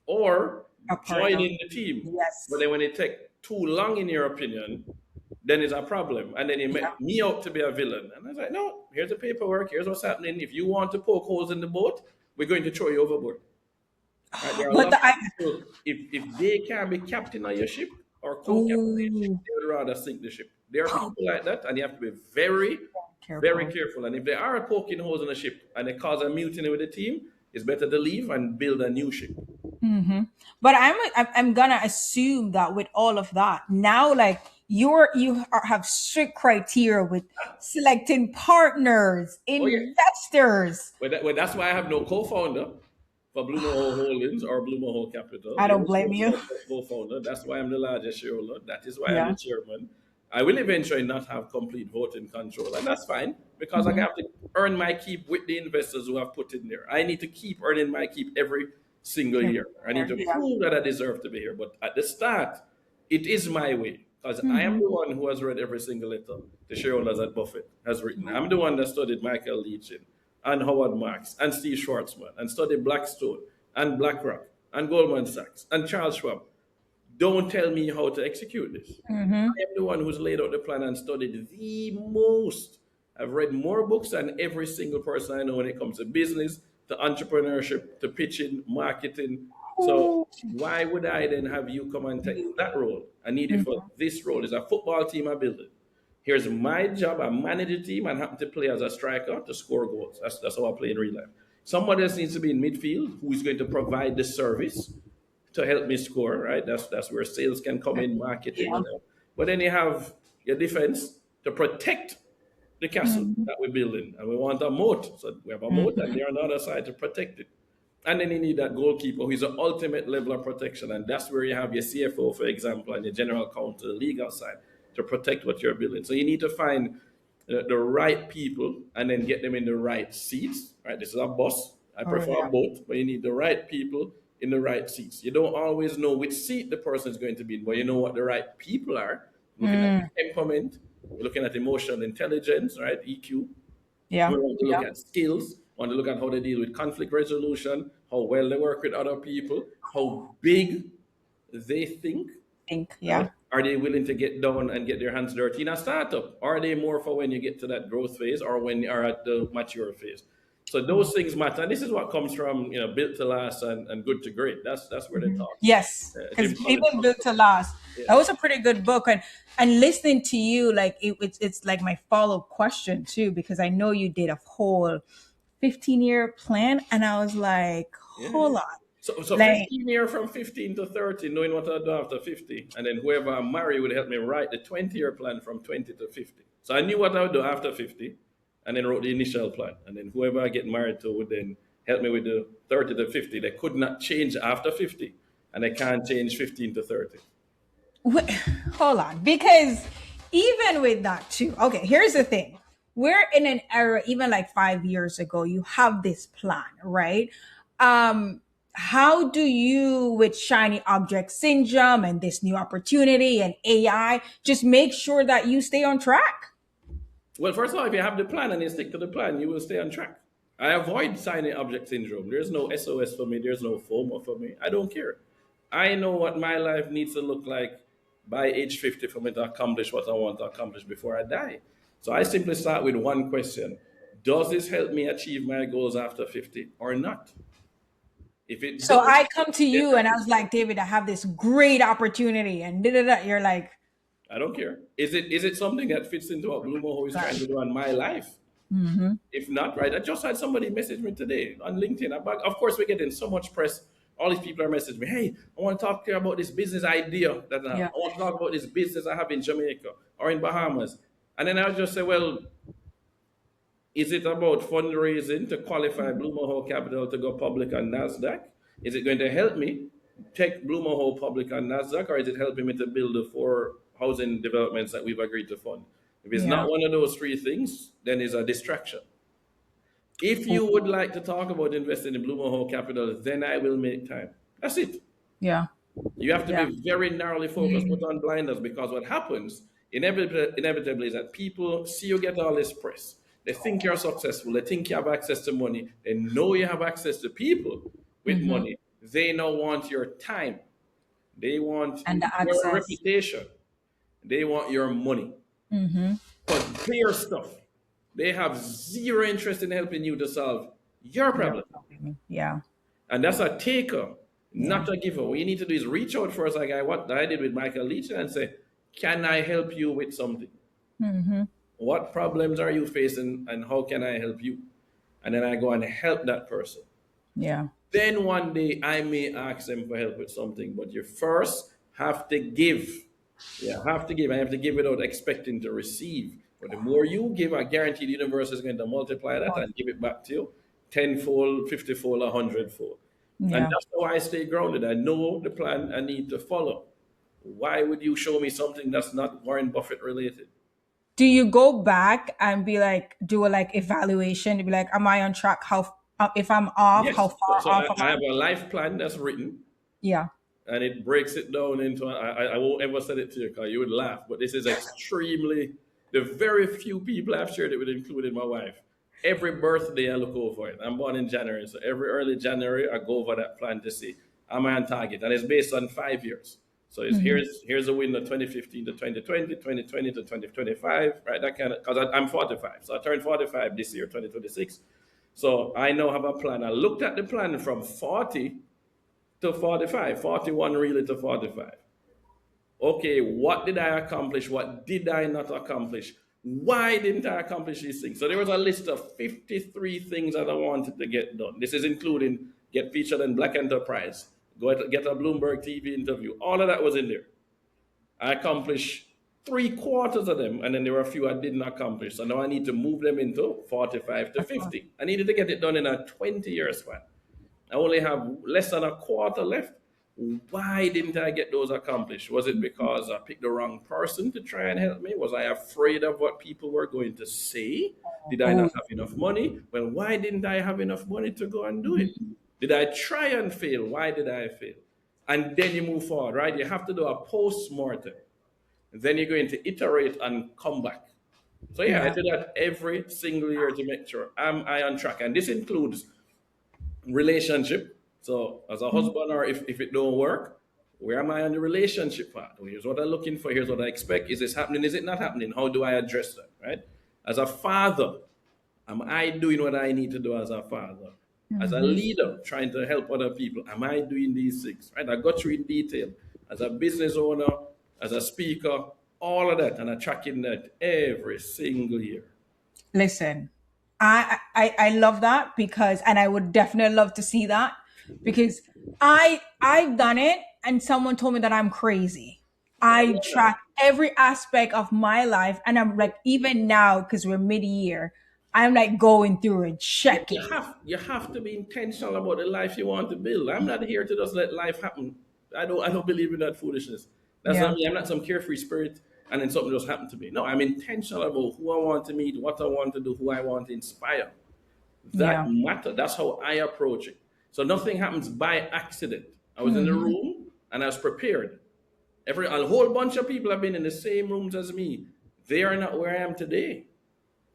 or A partner. joining the team. But Yes. then when it takes too long, in your opinion, then it's a problem. And then you Yeah. make me out to be a villain. And I was like, no, here's the paperwork, here's what's happening. If you want to poke holes in the boat, we're going to throw you overboard. Right? There are a But lot the of I people, if they can be captain of your ship or co-captain of your ship, ooh, they would rather sink the ship. There are people like that, and you have to be very, very careful. careful. And if they are poking holes in the ship and they cause a mutiny with the team, it's better to leave and build a new ship. But I'm gonna assume that with all of that now, like have strict criteria with selecting partners, Oh yeah. investors. That's why I have no co-founder for Blue Mahoe Holdings or Blue Mahoe Capital. I There don't is blame you. no co-founder. That's why I'm the largest shareholder. That is why I'm the Yeah. chairman. I will eventually not have complete voting control, and that's fine because I have to earn my keep with the investors who have put in there. I need to keep earning my keep every single year. I need to Yeah. prove that I deserve to be here. But at the start, it is my way because I am the one who has read every single letter the shareholders at Buffett has written. I'm the one that studied Michael Leachin and Howard Marks and Steve Schwarzman and studied Blackstone and BlackRock and Goldman Sachs and Charles Schwab. Don't tell me how to execute this. I am the one who's laid out the plan and studied the most. I've read more books than every single person I know when it comes to business, to entrepreneurship, to pitching, marketing. So why would I then have you come and take that role? I need you for this role. It's a football team I build it. Here's my job. I manage the team and happen to play as a striker to score goals. That's how I play in real life. Somebody else needs to be in midfield who is going to provide the service to help me score, right? That's where sales can come in, marketing, and all. But then you have your defense to protect the castle that we're building, and we want a moat. So we have a moat, and they're on the other side to protect it. And then you need that goalkeeper who is the ultimate level of protection, and that's where you have your CFO, for example, and your general counsel, the legal side, to protect what you're building. So you need to find the right people and then get them in the right seats. Right, this is a bus. I Oh prefer yeah. both, but you need the right people in the right seats. You don't always know which seat the person is going to be in, but you know what the right people are. Looking at temperament, we're looking at emotional intelligence, right? EQ. We Yeah. want to Yeah. look at skills. We want to look at how they deal with conflict resolution, how well they work with other people, how big they think, Think. right? Yeah. Are they willing to get down and get their hands dirty in a startup? Are they more for when you get to that growth phase or when you are at the mature phase? So those things matter. And this is what comes from built to last and good to great. That's where they talk. Yes, Jim because Collins even talks built about to last. it. That Yeah. was a pretty good book, and listening to you, like it's like my follow up question too, because I know you did a whole 15-year plan, and I was like, Yeah, hold yeah. on, So like 15 year from 15 to 30, knowing what I do after 50. And then whoever I marry would help me write the 20-year plan from 20 to 50. So I knew what I would do after 50 and then wrote the initial plan. And then whoever I get married to would then help me with the 30 to 50. They could not change after 50 and they can't change 15 to 30. hold on, because even with that too. Okay, here's the thing. we're in an era, even like 5 years ago, you have this plan, right? Um, how do you, with shiny object syndrome and this new opportunity and AI, just make sure that you stay on track? Well, first of all, if you have the plan and you stick to the plan, you will stay on track. I avoid signing object syndrome. There's no SOS for me. There's no FOMO for me. I don't care. I know what my life needs to look like by age 50 for me to accomplish what I want to accomplish before I die. So I simply start with one question. Does this help me achieve my goals after 50 or not? If it So does, I come to then you and I was like, David, I have this great opportunity, and da da da. You're like, I don't care. Is it something that fits into what Blue Mahoe is trying to do in my life? mm-hmm. If not, right? I just had somebody message me today on LinkedIn. Of course, we're getting so much press. All these people are messaging me. Hey, I want to talk to you about this business idea that I have. Yeah. I want to talk about this business I have in Jamaica or in Bahamas. And then I'll just say, well, is it about fundraising to qualify Blue Mahoe Capital to go public on NASDAQ? Is it going to help me take Blue Mahoe public on NASDAQ, or is it helping me to build the 4 housing developments that we've agreed to fund? If it's Yeah. not one of those 3 things, then it's a distraction. If you would like to talk about investing in Blue Mahoe Capital, then I will make time. That's it. Yeah. You have to Yeah. be very narrowly focused, put on blinders, because what happens inevitably is that people see you get all this press. They think you're successful. They think you have access to money. They know you have access to people with Mm-hmm. money. They now want your time. They want And the your access. reputation. They want your money. Mm-hmm. But clear stuff. They have zero interest in helping you to solve your Yeah. problem. Yeah. And that's a taker, Yeah. not a giver. What you need to do is reach out first, like what I did with Michael Leach, and say, can I help you with something? Mm-hmm. What problems are you facing and how can I help you? And then I go and help that person. Yeah. Then one day I may ask them for help with something, but you first have to give. Yeah, have to give. I have to give without expecting to receive. But the more you give, I guarantee the universe is going to multiply that and give it back to you tenfold, 50-fold, 100-fold. And Yeah. that's how I stay grounded. I know the plan I need to follow. Why would you show me something that's not Warren Buffett related? Do you go back and be like, do a like evaluation to be like, am I on track? How, if I'm off, how Yes. So, far so off I, am I I? have a life plan that's written, Yeah. and it breaks it down into. I won't ever send it to you because you would laugh, but this is extremely. The very few people I've shared it with, including my wife. Every birthday I look over it. I'm born in January, so every early January I go over that plan to see am I on target, and it's based on 5 years. So Mm-hmm. here's a window 2015 to 2020, 2020 to 2025, right? That kind of because I'm 45, so I turned 45 this year, 2026. So I now have a plan. I looked at the plan from 40 to 45, 41 really to 45. Okay, what did I accomplish? What did I not accomplish? Why didn't I accomplish these things? So there was a list of 53 things that I wanted to get done. This is including get featured in Black Enterprise, get a Bloomberg TV interview. All of that was in there. I accomplished 3/4 of them, and then there were a few I didn't accomplish. So now I need to move them into 45 to 50. I needed to get it done in a 20-year span. I only have less than a quarter left. Why didn't I get those accomplished? Was it because I picked the wrong person to try and help me? Was I afraid of what people were going to say? Did I Oh, not have enough money? Well, why didn't I have enough money to go and do it? Did I try and fail? Why did I fail? And then you move forward, right? You have to do a post mortem. Then you're going to iterate and come back. So yeah, I yeah. do that every single year to make sure am I on track, and this includes relationship. So as a Mhm. husband, or if it don't work, where am I on the relationship part? Here's what I'm looking for. Here's what I expect. Is this happening? Is it not happening? How do I address that? Right? As a father, am I doing what I need to do as a father? As a Mhm. leader, trying to help other people, am I doing these things? Right? I got through in detail. As a business owner, as a speaker, all of that, and I'm tracking that every single year. Listen, I love that because, and I would definitely love to see that because I've done it and someone told me that I'm crazy. Yeah, I I love that. track every aspect of my life and I'm like, even now, because we're mid-year, I'm like going through and you, you checking. have you have to be intentional about the life you want to build. I'm not here to just let life happen. I don't believe in that foolishness. That's not Yeah. me. I'm not some carefree spirit. and then something just happened to me. No, I'm intentional about who I want to meet, what I want to do, who I want to inspire. That Yeah. matter. That's how I approach it. So nothing happens by accident. I was in the room and I was prepared. A whole bunch of people have been in the same rooms as me. They are not where I am today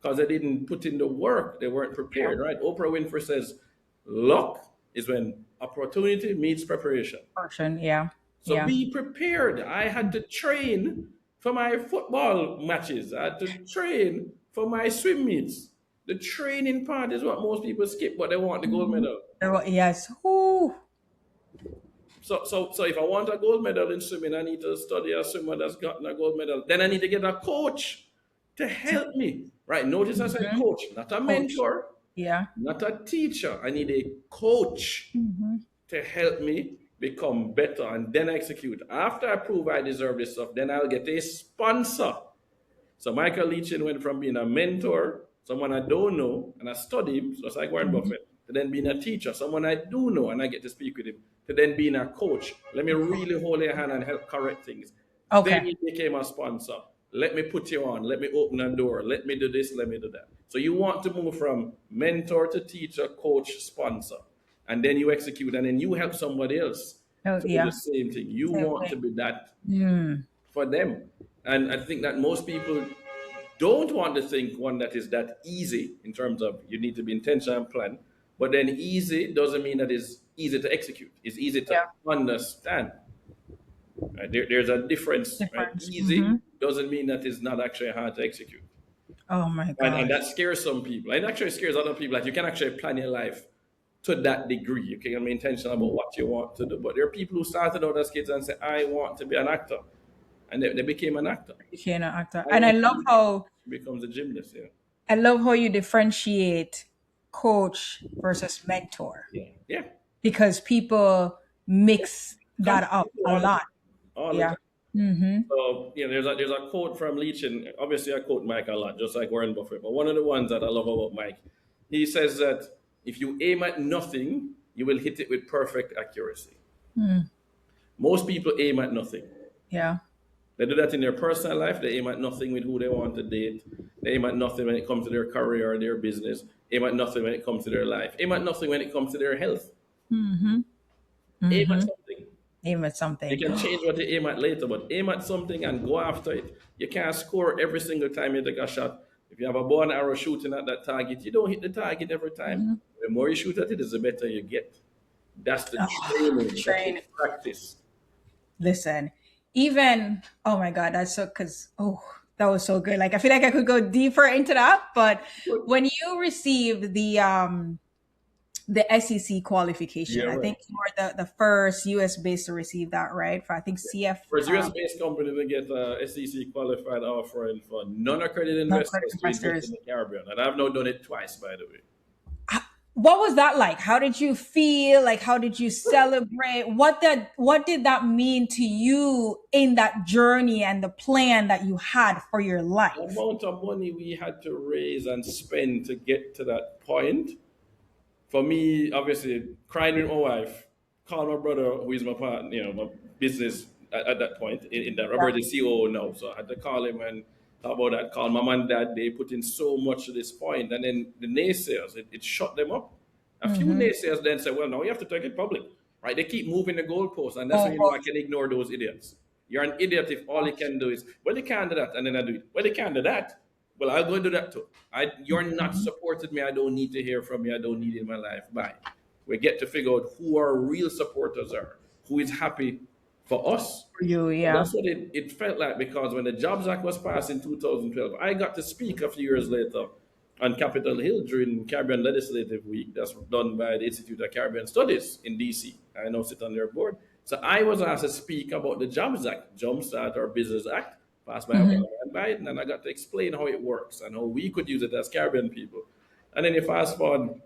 because they didn't put in the work. They weren't Yeah. prepared, right? Oprah Winfrey says, luck is when opportunity meets preparation. Portion. Yeah. So Yeah. be prepared. I had to train for my football matches. I had to train for my swim meets. The training part is what most people skip, but they want the gold medal. Yes. Ooh. So if I want a gold medal in swimming, I need to study a swimmer that's gotten a gold medal. Then I need to get a coach to help me. Right? Notice I said coach, not a Coach. mentor, Yeah. not a teacher. I need a coach to help me become better and then execute. After I prove I deserve this stuff, then I'll get a sponsor. So Michael Leachin went from being a mentor, someone I don't know, and I study him, just like Warren Buffett, to then being a teacher, someone I do know, and I get to speak with him, to then being a coach. Let me really hold your hand and help correct things. Okay. Then he became a sponsor. Let me put you on. Let me open a door. Let me do this. Let me do that. So you want to move from mentor to teacher, coach, sponsor. And then you execute, and then you help somebody else Oh, to do yeah. the same thing. You Same want to thing. be that for them. And I think that most people don't want to think one that is that easy in terms of you need to be intentional and plan. But then easy doesn't mean that it's easy to execute. It's easy to Yeah. understand. Right? There's a difference. Right? Difference. Easy doesn't mean that it's not actually hard to execute. Oh my And gosh. that scares some people. It actually scares other people. Like you can actually plan your life to that degree. You can be intentional about what you want to do. But there are people who started out as kids and say, I want to be an actor. And they became an actor. Became an actor. I And I want love to how becomes a gymnast. Yeah. I love how you differentiate coach versus mentor Yeah. Yeah. because people mix that up Completely a all the lot. time. All the Yeah. time. So there's a quote from Leach, and obviously I quote Mike a lot, just like Warren Buffett. But one of the ones that I love about Mike, he says that if you aim at nothing, you will hit it with perfect accuracy. Most people aim at nothing. Yeah. They do that in their personal life. They aim at nothing with who they want to date. They aim at nothing when it comes to their career or their business. Aim at nothing when it comes to their life. Aim at nothing when it comes to their health. Aim at something. Aim at You something. can change what you aim at later, but aim at something and go after it. You can't score every single time you take a shot. If you have a bow and arrow shooting at that target, you don't hit the target every time. The more you shoot at it, is the better you get. That's the training, that's Train. the practice. Listen, even oh my god, that's so because that was so good. Like I feel like I could go deeper into that, but when you received the SEC qualification, Yeah, I right. think you were the first US based to receive that, right? For I think CF First US-based company to get a SEC qualified offering for non-accredited investors to invest investors. in the Caribbean. And I've now done it twice, by the way. What was that like? How did you feel? Like how did you celebrate? What did that mean to you in that journey and the plan that you had for your The life? amount of money we had to raise and spend to get to that point, for me, obviously, crying with my wife, call my brother, who is my partner, my business at that point, in that Robert the COO now. So I had to call him and talk about that. Call mom and dad. They put in so much to this point, and then the naysayers, it shut them up. A few naysayers then said, "Well, now you have to take it public, right?" They keep moving the goalposts, and that's when you know I can ignore those idiots. You're an idiot if all you can do is, well, you can't do that, and then I do it. Well, you can't do that. Well, I'll go and do that too. You're not supported me. I don't need to hear from you. I don't need it in my life. Bye. We get to figure out who our real supporters are, who is happy for us. For you, And yeah. that's what it felt like, because when the Jobs Act was passed in 2012, I got to speak a few years later on Capitol Hill during Caribbean Legislative Week that's done by the Institute of Caribbean Studies in DC. I now sit on their board. So I was asked to speak about the Jobs Act, Jumpstart our Business Act, passed by Obama and Biden, and I got to explain how it works and how we could use it as Caribbean people. And then you fast forward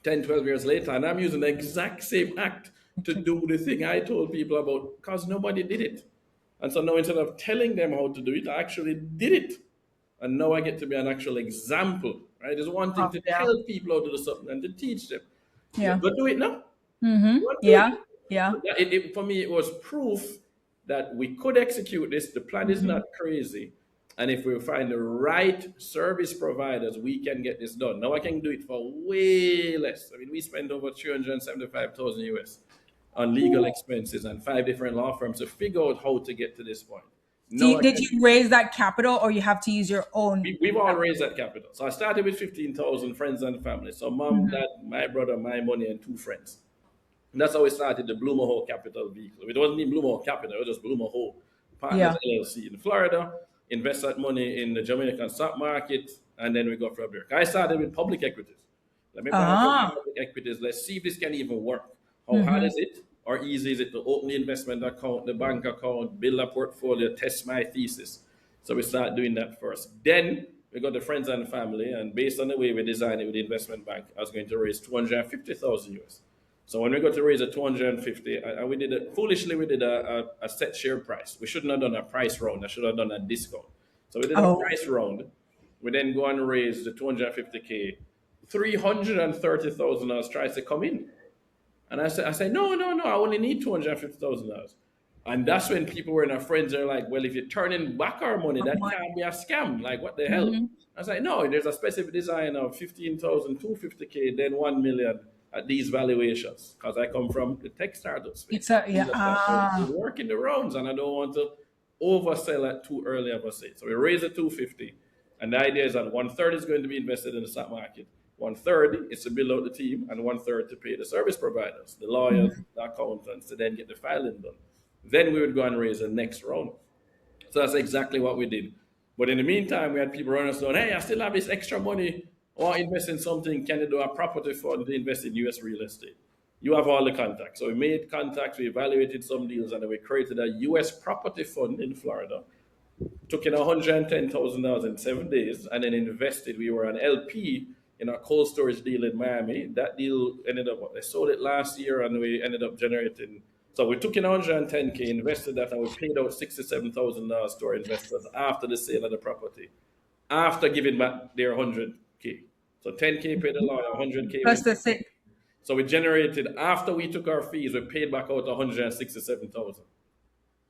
10, 12 years later, and I'm using the exact same act to do the thing I told people about because nobody did it. And so now instead of telling them how to do it, I actually did it. And now I get to be an actual example, right? There's one thing to tell people how to do something and to teach them. Yeah. Go do it now. Mm-hmm. Go do Yeah. it. Yeah. For me, it was proof that we could execute this. The plan is not crazy. And if we find the right service providers, we can get this done. Now I can do it for way less. I mean, we spend over 375,000 US on legal expenses and 5 different law firms to figure out how to get to this point. Did you raise that capital, or you have to use your own? We've all raised that capital. So I started with 15,000 friends and family. So mom, dad, my brother, my money, and 2 friends. And that's how we started the Blue Mahoe Capital vehicle. It wasn't even Blue Mahoe Capital, it was just Blue Mahoe Partners LLC in Florida. Invest that money in the Jamaican stock market, and then we go from there. I started with public equities. Let me buy public equities. Let's see if this can even work. How hard is it, or easy is it to open the investment account, the bank account, build a portfolio, test my thesis? So we start doing that first. Then we got the friends and family, and based on the way we designed it with the investment bank, I was going to raise 250,000 US. So when we got to raise a 250, and we did it foolishly, we did a set share price. We shouldn't have done a price round. I should have done a discount. So we did a price round. We then go and raise the 250K. 330,000 dollars tries to come in. And I said, no, I only need $250,000. And that's when people were in our friends are like, well, if you're turning back our money, that can't be a scam. Like, what the hell? I was like, no, there's a specific design of 15,000, 250K, then 1 million at these valuations. Because I come from the tech startup space. We work in the rounds, and I don't want to oversell at too early of a stage. So we raise the 250, and the idea is that 1/3 is going to be invested in the stock market. 1/3 is to build out the team, and 1/3 to pay the service providers, the lawyers, the accountants, to then get the filing done. Then we would go and raise the next round. So that's exactly what we did. But in the meantime, we had people running us down, hey, I still have this extra money, or invest in something, can you do a property fund to invest in US real estate? You have all the contacts. So we made contacts, we evaluated some deals, and then we created a US property fund in Florida. Took in $110,000 in 7 days, and then invested. We were an LP in a cold storage deal in Miami. That deal ended up, they sold it last year, and we ended up generating. So we took in 110K, invested that, and we paid out $67,000 to our investors after the sale of the property, after giving back their 100K. So 10K paid the lawyer, 100K. Plus the same. So we generated, after we took our fees, we paid back out 167,000.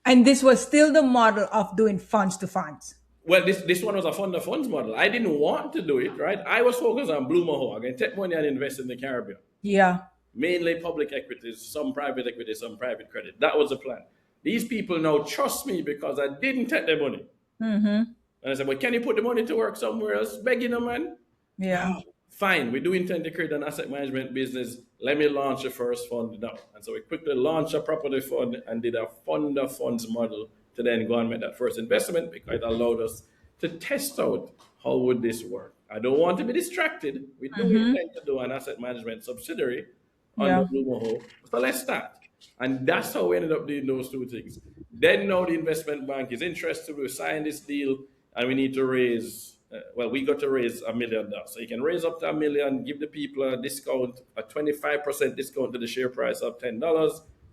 And this was still the model of doing funds to funds. Well, this one was a fund of funds model. I didn't want to do it, right? I was focused on Blue Mahoe. I'm going to take money and invest in the Caribbean. Yeah. Mainly public equities, some private equity, some private credit. That was the plan. These people now trust me because I didn't take their money. And I said, well, can you put the money to work somewhere else? Begging them, man. Yeah. Fine, we do intend to create an asset management business. Let me launch the first fund now. And so we quickly launched a property fund and did a fund of funds model to then go and make that first investment, because it allowed us to test out how would this work. I don't want to be distracted. We do intend to do an asset management subsidiary under Blue Mahoe. So let's start. And that's how we ended up doing those 2 things. Then now the investment bank is interested. We signed this deal, and we need to raise, we got to raise $1 million. So you can raise up to $1 million, give the people a discount, a 25% discount to the share price of $10.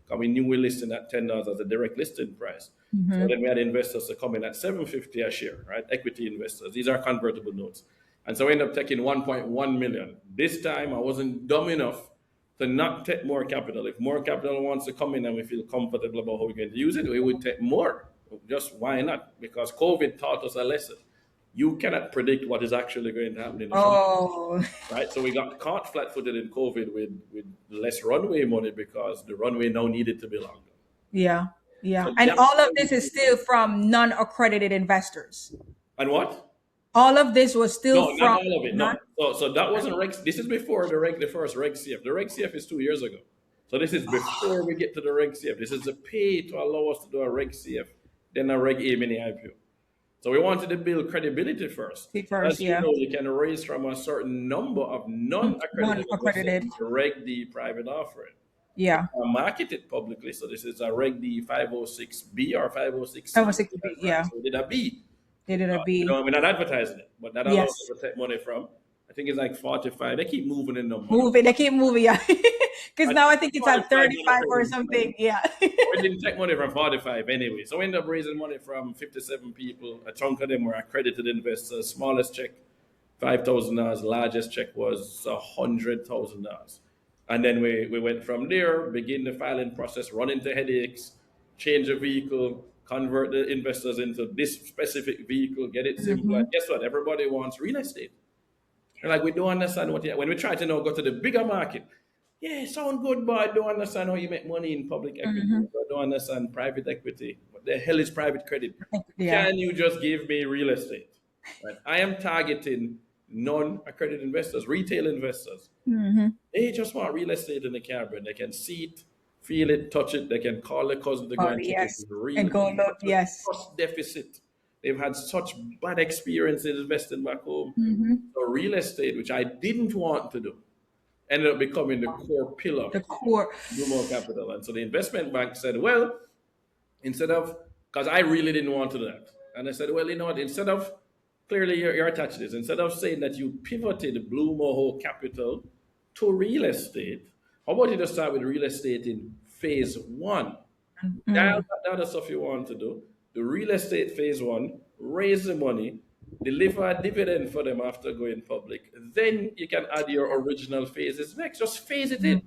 Because we knew we listed at $10 as a direct listing price. So then we had investors to come in at $7.50 a share, right? Equity investors. These are convertible notes. And so we ended up taking 1.1 million. This time I wasn't dumb enough to not take more capital. If more capital wants to come in and we feel comfortable about how we're going to use it, we would take more. Just why not? Because COVID taught us a lesson. You cannot predict what is actually going to happen in the future. Right? So we got caught flat-footed in COVID with less runway money, because the runway now needed to be longer. Yeah. So and all of this is still from non-accredited investors. And what? All of this was still from... Not all of it. No. So that wasn't Reg. This is before the first Reg CF. The Reg CF is 2 years ago. So this is before we get to the Reg CF. This is the pay to allow us to do a Reg CF, then a Reg A mini IPO. So we wanted to build credibility first. As you know, you can raise from a certain number of non-accredited to Reg D private offering. Yeah. Market it publicly. So this is a Reg D 506B or 506. 506B, yeah. So we did a B. They did a B. We're not advertising it, but that allows us to take money from. I think it's like 45. They keep moving in numbers. They keep moving, yeah. Because now I think it's at 35 or something, yeah. We didn't take money from 45 anyway. So we ended up raising money from 57 people. A chunk of them were accredited investors. Smallest check, $5,000. Largest check was $100,000. And then we went from there, begin the filing process, run into headaches, change a vehicle, convert the investors into this specific vehicle, get it simple. And guess what? Everybody wants real estate. They're like, we don't understand when we try to now go to the bigger market. Yeah, sound good, but I don't understand how you make money in public equity. I don't understand private equity. What the hell is private credit? Yeah. Can you just give me real estate? Right? I am targeting non-accredited investors, retail investors. They just want real estate in the Caribbean. They can see it, feel it, touch it. They can call their cousin to go and check it. Yes. And go look, yes. Trust deficit. They've had such bad experiences investing back home. So real estate, which I didn't want to do, ended up becoming the core pillar. The core. Blue Mahoe Capital. And so the investment bank said, well, instead of, because I really didn't want to do that. And I said, well, you know what, instead of, clearly you're attached to this, instead of saying that you pivoted Blue Mahoe Capital to real estate, how about you just start with real estate in phase one? Dial back down the stuff you want to do. The real estate phase one, raise the money, deliver a dividend for them after going public. Then you can add your original phases next. Just phase it in.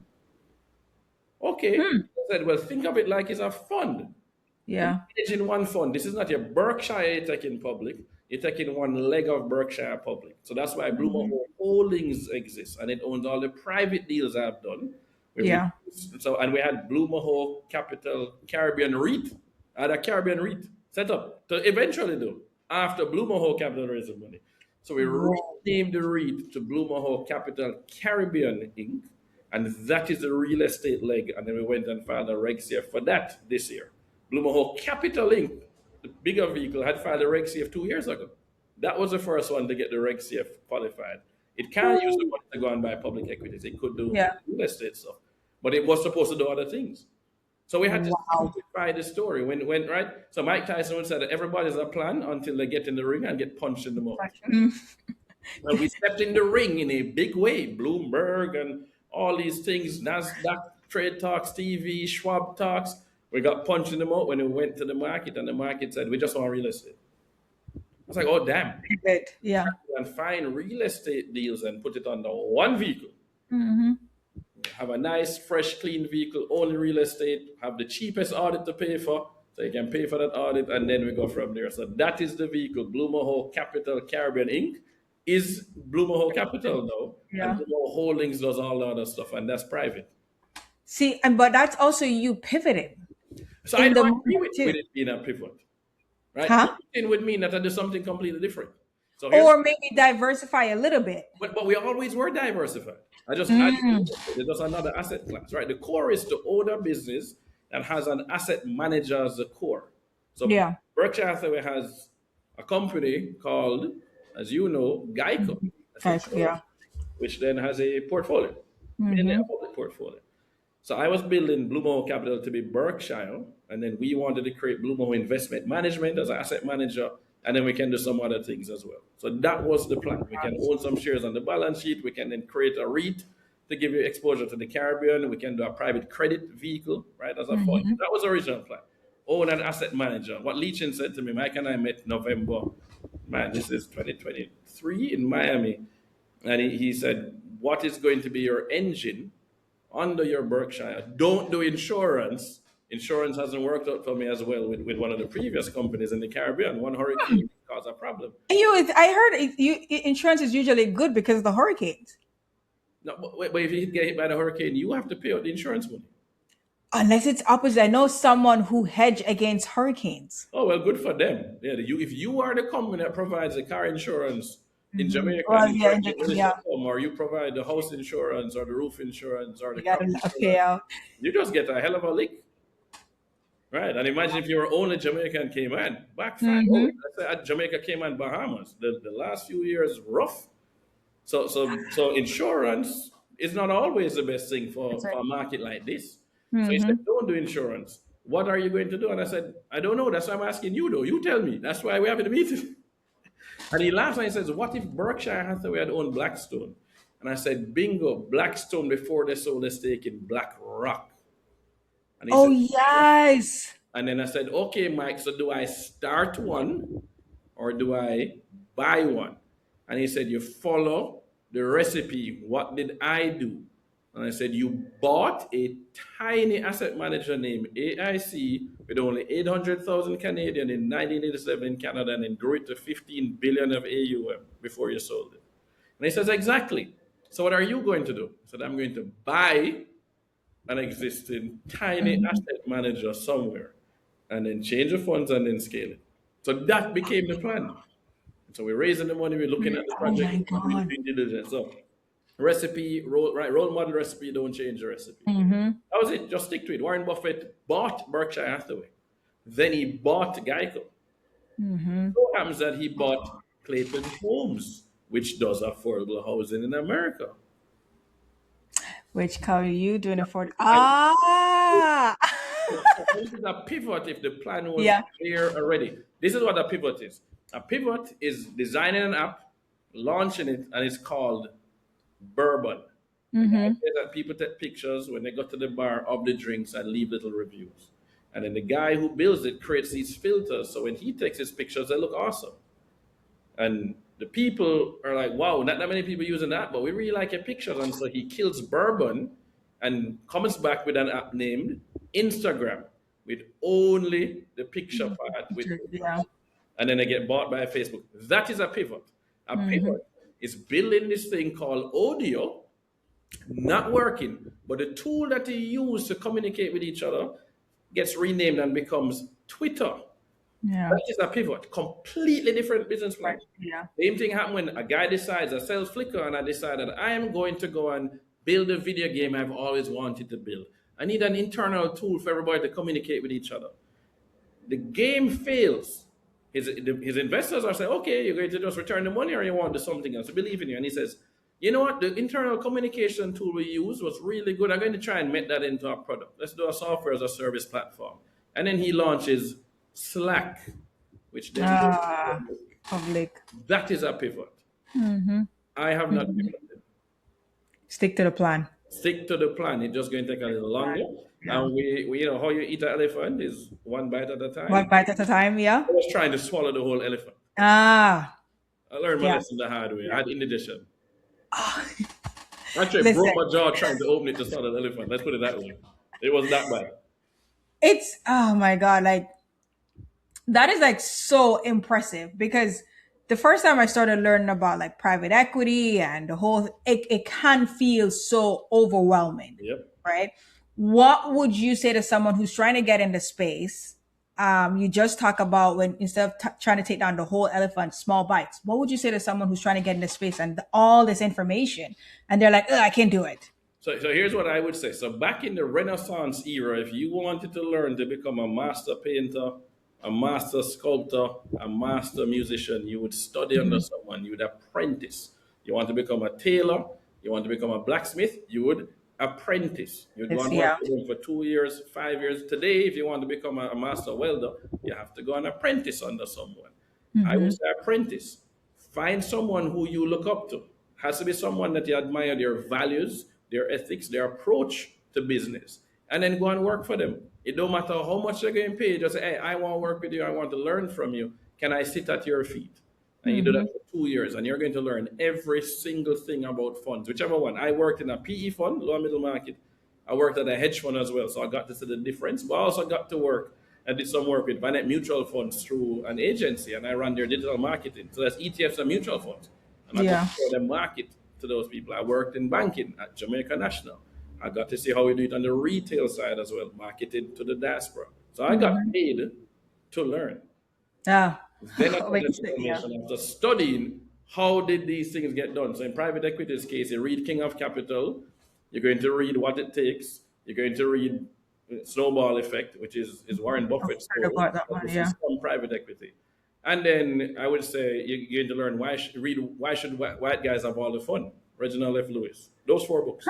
Okay. I said, well, think of it like it's a fund. Yeah. Engage in one fund. This is not your Berkshire you're taking public. You're taking one leg of Berkshire public. So that's why Blue Mahoe Holdings exists, and it owns all the private deals I've done. Yeah. And we had Blue Mahoe Capital Caribbean REIT. I had a Caribbean REIT set up to eventually do after Blue Mahoe Capital raised the money. So we renamed the REIT to Blue Mahoe Capital Caribbean Inc. And that is the real estate leg. And then we went and filed a Reg CF for that this year. Blue Mahoe Capital Inc., the bigger vehicle, had filed a Reg CF 2 years ago. That was the first one to get the Reg CF qualified. It can't use the money to go and buy public equities. It could do real estate stuff. But it was supposed to do other things. So we had to simplify the story. When right? So Mike Tyson would say that everybody's a plan until they get in the ring and get punched in the mouth. Well, we stepped in the ring in a big way. Bloomberg and all these things, NASDAQ, Trade Talks, TV, Schwab Talks. We got punched in the mouth when we went to the market, and the market said, we just want real estate. I was like, oh, damn. Yeah. And find real estate deals and put it under one vehicle. Have a nice, fresh, clean vehicle, only real estate, have the cheapest audit to pay for, so you can pay for that audit, and then we go from there. So that is the vehicle. Blue Mahoe Capital Caribbean Inc. is Blue Mahoe Capital now. Yeah. And Blue Mahoe Holdings does all the other stuff, and that's private. See, but that's also you pivoting. So I don't agree with it being a pivot. Right? Pivoting would mean that I do something completely different. So or maybe diversify a little bit. But we always were diversified. I just added there's just another asset class, right? The core is to own a business that has an asset manager as the core. So Berkshire Hathaway has a company called, as you know, Geico, which then has a portfolio, mainly a public portfolio. So I was building Blue Mahoe Capital to be Berkshire, and then we wanted to create Blue Mahoe Investment Management as an asset manager, and then we can do some other things as well. So that was the plan. We can own some shares on the balance sheet. We can then create a REIT to give you exposure to the Caribbean. We can do a private credit vehicle, right, as a fund. That was the original plan. Own an asset manager. What Leachin said to me, Mike and I met November, this is 2023 in Miami. And he said, what is going to be your engine under your Berkshire? Don't do insurance. Insurance hasn't worked out for me as well with one of the previous companies in the Caribbean. One hurricane caused a problem. I heard insurance is usually good because of the hurricanes. No, but if you get hit by the hurricane, you have to pay out the insurance money. Unless it's opposite. I know someone who hedge against hurricanes. Oh, well, good for them. Yeah, if you are the company that provides the car insurance in Jamaica, or you provide the house insurance or the roof insurance or the car insurance, you just get a hell of a lick. Right, and imagine if you were only Jamaica and Cayman. Back 5 let's say at Jamaica, Cayman, Bahamas. The last few years rough. So insurance is not always the best thing for a market like this. So he said, don't do insurance. What are you going to do? And I said, I don't know. That's why I'm asking you, though. You tell me. That's why we're having a meeting. And he laughs and he says, what if Berkshire Hathaway had owned Blackstone? And I said, bingo, Blackstone before they sold their stake in BlackRock. And he said, yes. And then I said, okay, Mike, so do I start one or do I buy one? And he said, you follow the recipe. What did I do? I And I said, you bought a tiny asset manager named AIC with only 800,000 Canadian in 1987 in Canada and then grew it to 15 billion of AUM before you sold it. And he says, exactly. So what are you going to do? I said, I'm going to buy an existing tiny asset manager somewhere and then change the funds and then scale it. So that became the plan. So we're raising the money, we're looking at the Oh project, my we're God. doing due diligence. So recipe, role model recipe, don't change the recipe. Mm-hmm. That was it. Just stick to it. Warren Buffett bought Berkshire Hathaway. Then he bought Geico. Mm-hmm. So it happens that he bought Clayton Homes, which does affordable housing in America. Which color are you doing it for? I, Ah. this is a pivot if the plan was Yeah. clear already. This is what a pivot is. A pivot is designing an app, launching it, and it's called Bourbon. The Mm-hmm. idea that people take pictures when they go to the bar of the drinks and leave little reviews. And then the guy who builds it creates these filters. So when he takes his pictures, they look awesome. And the people are like, wow, not that many people using that, but we really like your pictures. And so he kills Bourbon and comes back with an app named Instagram with only the picture part. Yeah. And then they get bought by Facebook. That is a pivot. A pivot is building this thing called audio, not working, but the tool that they use to communicate with each other gets renamed and becomes Twitter. Yeah. That is a pivot, completely different business plan. Right. Yeah. Same thing happened when a guy decides I sell Flickr and I decided I am going to go and build a video game I've always wanted to build. I need an internal tool for everybody to communicate with each other. The game fails. His investors are saying, okay, you're going to just return the money or you want to do something else. I believe in you. And he says, you know what? The internal communication tool we used was really good. I'm going to try and make that into a product. Let's do a software as a service platform. And then he launches Slack, which then Public. that is a pivot. I have not pivoted. Stick to the plan. Stick to the plan. It's just going to take a little longer. Yeah. And we, you know, how you eat an elephant is one bite at a time. One bite at a time, yeah. I was trying to swallow the whole elephant. Ah. I learned my Yeah. lesson the hard way. I had indigestion. Ah. Actually, Listen. broke my jaw trying to open it to swallow the elephant. Let's put it that way. It wasn't that bad. It's oh my God, like that is like so impressive because the first time I started learning about like private equity and the whole it can feel so overwhelming, Yep. right? What would you say to someone who's trying to get into space? You just talk about when instead of trying to take down the whole elephant, small bites. What would you say to someone who's trying to get into space and all this information and they're like, "Ugh, I can't do it." So here's what I would say. So back in the Renaissance era, if you wanted to learn to become a master painter, a master sculptor, a master musician, you would study under someone, you would apprentice. You want to become a tailor, you want to become a blacksmith, you would apprentice. You'd go and Yeah. work with them for 2 years, 5 years. Today, if you want to become a master welder, you have to go and apprentice under someone. I would say apprentice. Find someone who you look up to. Has to be someone that you admire their values, their ethics, their approach to business. And then go and work for them. It don't matter how much they're getting paid. Just say, hey, I want to work with you. I want to learn from you. Can I sit at your feet? And you do that for 2 years, and you're going to learn every single thing about funds, whichever one. I worked in a PE fund, lower middle market. I worked at a hedge fund as well, so I got to see the difference. But I also got to work and did some work with Vanet Mutual Funds through an agency, and I ran their digital marketing. So that's ETFs and mutual funds. And I Yeah. got to show them market to those people. I worked in banking at Jamaican-American. I got to see how we do it on the retail side as well, marketing to the diaspora. So I got paid to learn. Yeah. Then I Wait, got the information after studying how did these things get done. So in private equity's case, you read King of Capital, you're going to read What It Takes, you're going to read Snowball Effect, which is Warren Buffett's I've heard about that one, This yeah. is from private equity. And then I would say you're going to learn why should white guys have all the fun? Reginald F. Lewis. Those 4 books.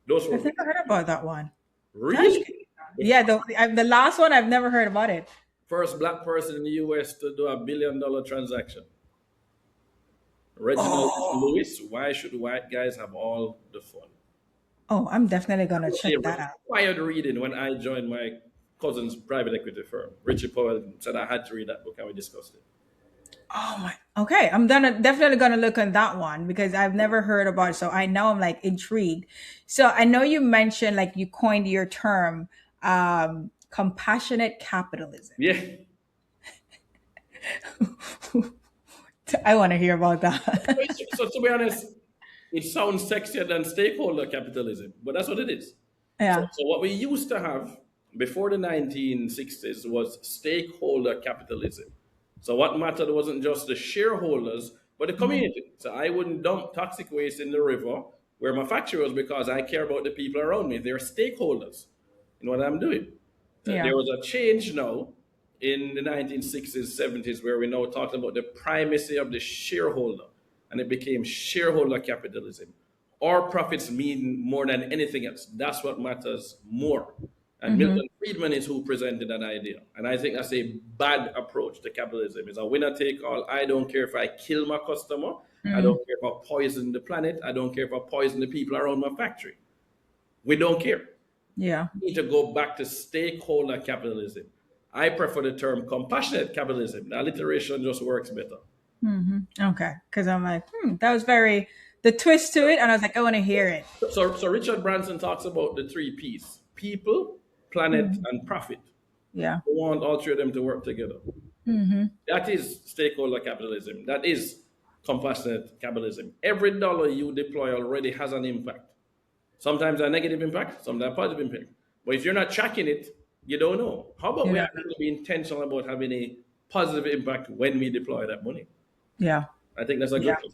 Those 4 I've books. never heard about that one. Really? Yeah, the last one I've never heard about it. First black person in the US to do $1 billion transaction. Reginald F. Lewis, why should white guys have all the fun? Oh, I'm definitely gonna check It that out. required reading when I joined my cousin's private equity firm. Richie Powell said I had to read that book and we discussed it. Oh my. Okay, definitely gonna look on that one because I've never heard about it. So I know I'm like intrigued. So I know you mentioned like you coined your term, compassionate capitalism. Yeah. I want to hear about that. So to be honest, it sounds sexier than stakeholder capitalism, but that's what it is. So, Yeah. so what we used to have before the 1960s was stakeholder capitalism. So what mattered wasn't just the shareholders, but the Mhm. community. So I wouldn't dump toxic waste in the river where my factory was because I care about the people around me. They're stakeholders in what I'm doing. Yeah. There was a change now in the 1960s, 70s, where we now talked about the primacy of the shareholder, and it became shareholder capitalism. Our profits mean more than anything else. That's what matters more. And Hmm. Milton Friedman is who presented that idea. And I think that's a bad approach to capitalism. It's a winner take all. I don't care if I kill my customer. I Mm. don't care if I poison the planet. I don't care if I poison the people around my factory. We don't care. Yeah. We need to go back to stakeholder capitalism. I prefer the term compassionate capitalism. The alliteration just works better. Hmm. Okay. Because I'm like, that was very the twist to it, and I was like, I want to hear it. So Richard Branson talks about the three P's: people, planet, Mhm. and profit. Yeah. We want all three of them to work together. Hmm. That is stakeholder capitalism. That is compassionate capitalism. Every dollar you deploy already has an impact. Sometimes a negative impact, sometimes a positive impact. But if you're not tracking it, you don't know. How about You we know. actually be intentional about having a positive impact when we deploy that money? Yeah. I think that's a Yeah. good thing.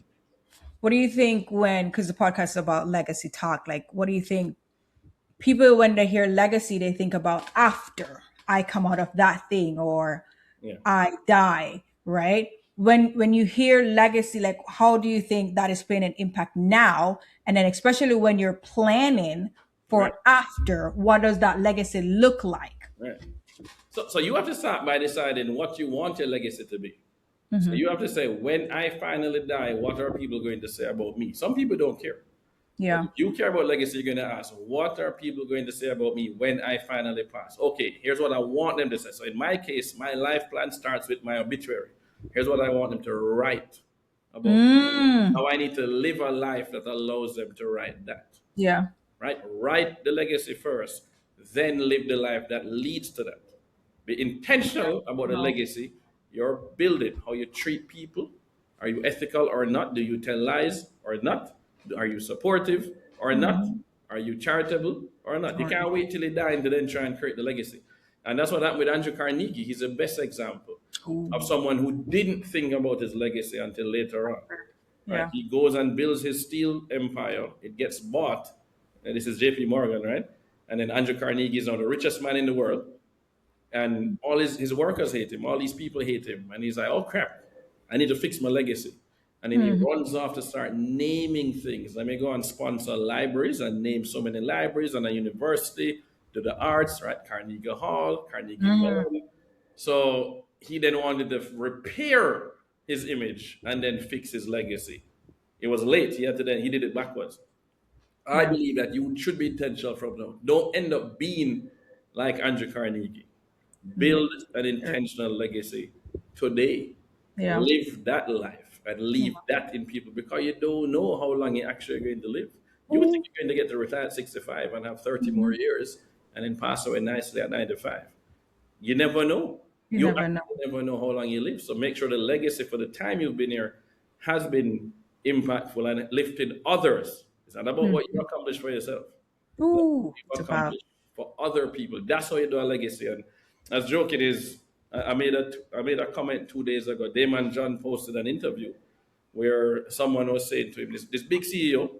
What do you think when, because the podcast is about legacy talk, like, what do you think people, when they hear legacy, they think about after I come out of that thing or Yeah. I die, right? When you hear legacy, like how do you think that is playing an impact now? And then especially when you're planning Right. for after, what does that legacy look like? Right. So you have to start by deciding what you want your legacy to be. So Hmm. you have to say, when I finally die, what are people going to say about me? Some people don't care. But Yeah. if you care about legacy, you're going to ask, what are people going to say about me when I finally pass? Okay, here's what I want them to say. So in my case, my life plan starts with my obituary. Here's what I want them to write about me. Mm. Now I need to live a life that allows them to write that. Yeah. Right? Write the legacy first, then live the life that leads to that. Be intentional about the No. legacy you're building, how you treat people. Are you ethical or not? Do you tell lies or not? Are you supportive or not? Hmm. Are you charitable or not? You Or can't not. wait till you die to then try and create the legacy. And that's what happened with Andrew Carnegie. He's the best example of Ooh. someone who didn't think about his legacy until later on. Right? Yeah. He goes and builds his steel empire. It gets bought. And this is JP Morgan, right? And then Andrew Carnegie is now the richest man in the world. And all his workers hate him. All these people hate him. And he's like, oh crap, I need to fix my legacy. And then he Hmm. runs off to start naming things. Let me go and sponsor libraries and name so many libraries and a university, do the arts, right? Carnegie Hall, Carnegie Hmm. Mellon. So he then wanted to repair his image and then fix his legacy. It was late. He did it backwards. I Yeah. believe that you should be intentional from now. Don't end up being like Andrew Carnegie. Yeah. Build an intentional legacy today. Yeah. Live that life and leave that in people because you don't know how long you're actually going to live. You think Ooh. you're going to get to retire at 65 and have 30 more Mhm. years and then pass away nicely at 95. You never know. You You never know. actually never know how long you live. So make sure the legacy for the time you've been here has been impactful and lifted others. It's not about what you Mhm. accomplish for yourself. It's about what Ooh. It's you about. accomplish for other people. That's how you do a legacy. And as joking is, I made a comment 2 days ago. Damon John posted an interview where someone was saying to him, this big CEO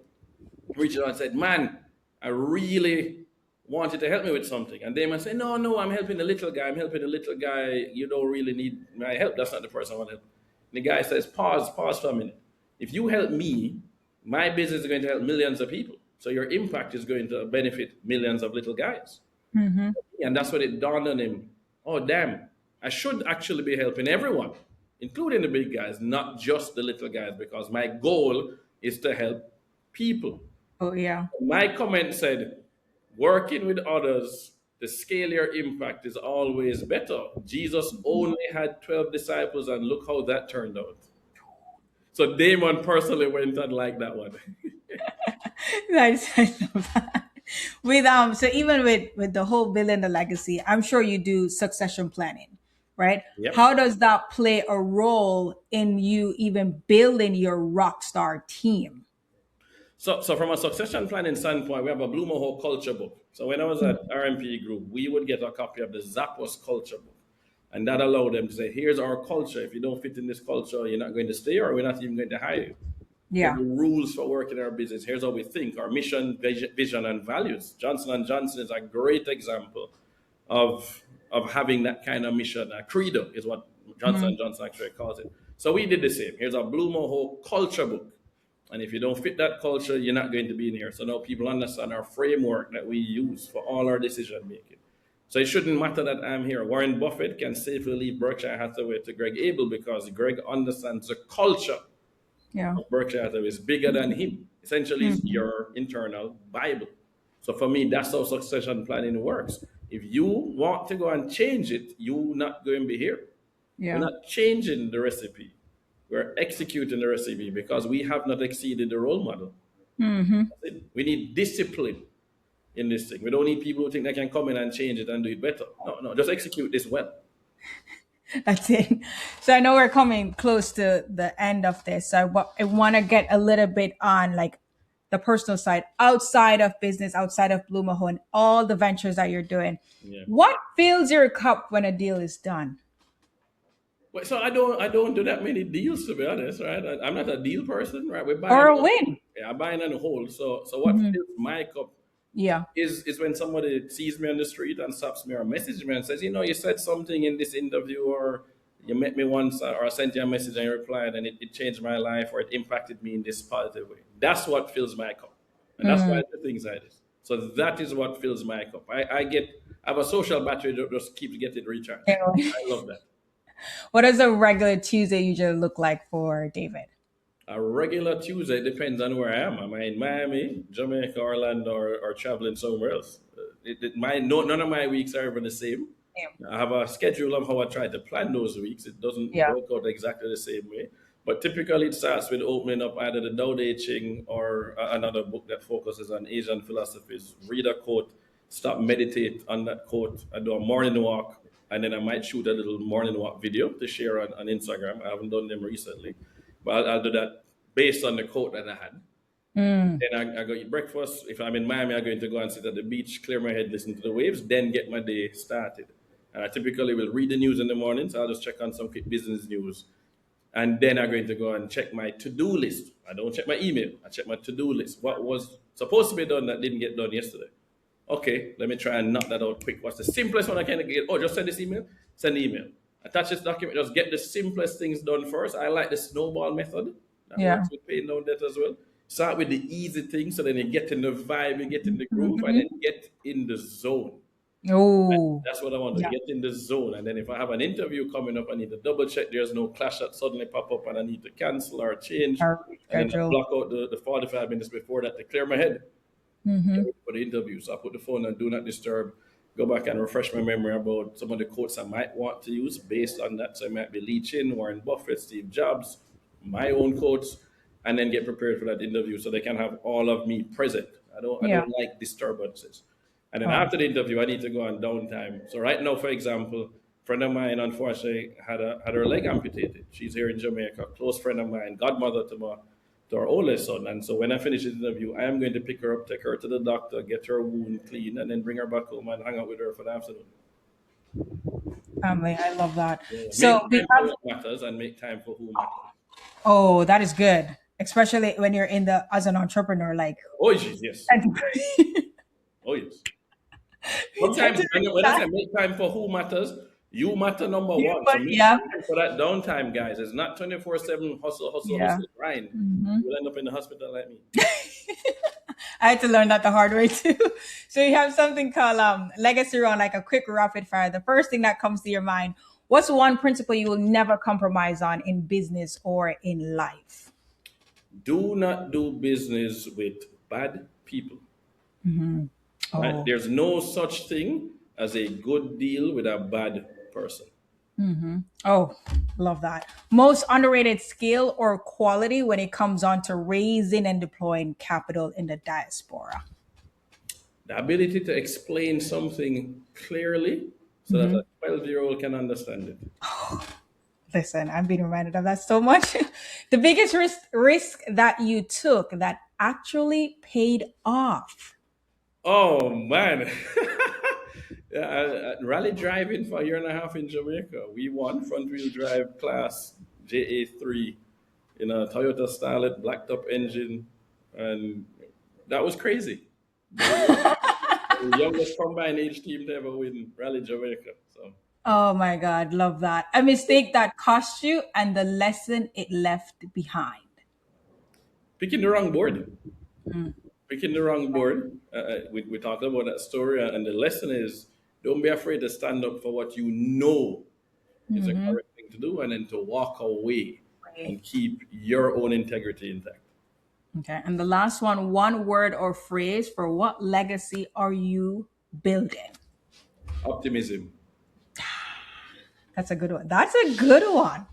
reached out and said, "Man, I really wanted to help me with something." And Damon said, "No, no, I'm helping the little guy. I'm helping the little guy. You don't really need my help. That's not the person I want to help." And the guy says, pause for a minute. If you help me, my business is going to help millions of people. So your impact is going to benefit millions of little guys. Hmm. And that's when it dawned on him, oh, damn, I should actually be helping everyone, including the big guys, not just the little guys, because my goal is to help people. Oh yeah. My comment said, working with others to scale your impact is always better. Jesus only had 12 disciples, and look how that turned out. So Damon personally went and liked that one. I love that. With so even with the whole building the legacy, I'm sure you do succession planning, right? Yep. How does that play a role in you even building your rock star team? So from a succession planning standpoint, we have a Blue Mahoe culture book. So when I was at RMP Group, we would get a copy of the Zappos culture book. And that allowed them to say, here's our culture. If you don't fit in this culture, you're not going to stay, or we're not even going to hire you. Here are Yeah. the rules for working our business. Here's how we think, our mission, vision, and values. Johnson and Johnson is a great example of having that kind of mission. A credo is what Johnson and Johnson actually calls it. So we did the same. Here's a Blue Mahoe culture book. And if you don't fit that culture, you're not going to be in here. So now people understand our framework that we use for all our decision making. So it shouldn't matter that I'm here. Warren Buffett can safely leave Berkshire Hathaway to Greg Abel because Greg understands the culture Yeah. of Berkshire Hathaway is bigger than him. Essentially, it's your internal Bible. So for me, that's how succession planning works. If you want to go and change it, you're not going to be here. We're Yeah. not changing the recipe. We're executing the recipe because we have not exceeded the role model. We need discipline in this thing. We don't need people who think they can come in and change it and do it better. No, no, just execute this well. That's it. So I know we're coming close to the end of this. So I want to get a little bit on like the personal side, outside of business, outside of Blue Mahoe, and all the ventures that you're doing. Yeah. What fills your cup when a deal is done? Well, so I don't do that many deals, to be honest, right? I'm not a deal person, right? We're Or buying, a win? yeah, I'm buying on the whole. So what fills my cup Yeah. is when somebody sees me on the street and stops me or messages me and says, you said something in this interview, or you met me once, or I sent you a message and you replied, and it changed my life, or it impacted me in this positive way. That's what fills my cup. And that's why I do things like this. So that is what fills my cup. I have a social battery that just keeps getting recharged. Anyway, I love that. what does a regular Tuesday usually look like for David? A regular Tuesday depends on where I am. Am I in Miami, Jamaica, Orlando, or traveling somewhere else? None of my weeks are ever the same. Yeah. I have a schedule of how I try to plan those weeks. It doesn't Yeah. work out exactly the same way. But typically, it starts with opening up either the Tao Te Ching or another book that focuses on Asian philosophies. Read a quote, stop, meditate on that quote. I do a morning walk, and then I might shoot a little morning walk video to share on Instagram. I haven't done them recently, but I'll do that based on the quote that I had. Then I go eat breakfast. If I'm in Miami, I'm going to go and sit at the beach, clear my head, listen to the waves, then get my day started. And I typically will read the news in the morning, so I'll just check on some quick business news. And then I'm going to go and check my to-do list. I don't check my email. I check my to-do list. What was supposed to be done that didn't get done yesterday? Okay, let me try and knock that out quick. What's the simplest one I can get? Oh, just send this email. Send the email. Attach this document. Just get the simplest things done first. I like the snowball method. That Yeah. works with paying down debt as well. Start with the easy things, so then you get in the vibe, you get in the groove, and then get in the zone. Oh, That's what I want to yeah. get in the zone. And then if I have an interview coming up, I need to double check there's no clash that suddenly pop up and I need to cancel or change. Our And then I schedule. block out the 45 minutes before that to clear my head for the interview. So I put the phone on do not disturb, go back and refresh my memory about some of the quotes I might want to use based on that. So it might be Lee Chin, Warren Buffett, Steve Jobs, my own quotes, and then get prepared for that interview so they can have all of me present. I Yeah. don't like disturbances. And then Oh, after the interview, I need to go on downtime. So right now, for example, a friend of mine unfortunately had her leg amputated. She's here in Jamaica, a close friend of mine, godmother to our oldest son. And so when I finish the interview, I am going to pick her up, take her to the doctor, get her wound clean, and then bring her back home and hang out with her for the afternoon. family. I love that. Yeah. So Make we time for have, what matters and make time for who matters. oh, that is good. Especially when you're in the as an entrepreneur, like Oh, yes, yes. Oh, yes. Sometimes when I say make time for who matters, you matter number one. So make yeah. time for that downtime, guys. It's not 24/7 hustle, hustle, Yeah. hustle, grind. You'll end up in the hospital like me. I had to learn that the hard way too. So you have something called legacy run, like a quick rapid fire. The first thing that comes to your mind, what's one principle you will never compromise on in business or in life? Do not do business with bad people. Right? Oh, There's no such thing as a good deal with a bad person. Oh, love that. Most underrated skill or quality when it comes on to raising and deploying capital in the diaspora. The ability to explain something clearly so that a 12-year-old can understand it. Listen, I'm being reminded of that so much. The biggest risk that you took that actually paid off. Oh man. Yeah, rally driving for a year and a half in Jamaica. We won front wheel drive class JA3 in a Toyota Starlet black top engine, and that was crazy. The youngest combined age team to ever win Rally Jamaica. So Oh my God, love that. A mistake that cost you and the lesson it left behind. picking the wrong board, picking the wrong board. We talked about that story, and the lesson is don't be afraid to stand up for what you know is the correct thing to do, and then to walk away and keep your own integrity intact. Okay. And the last one word or phrase for what legacy are you building? Optimism. That's a good one. That's a good one.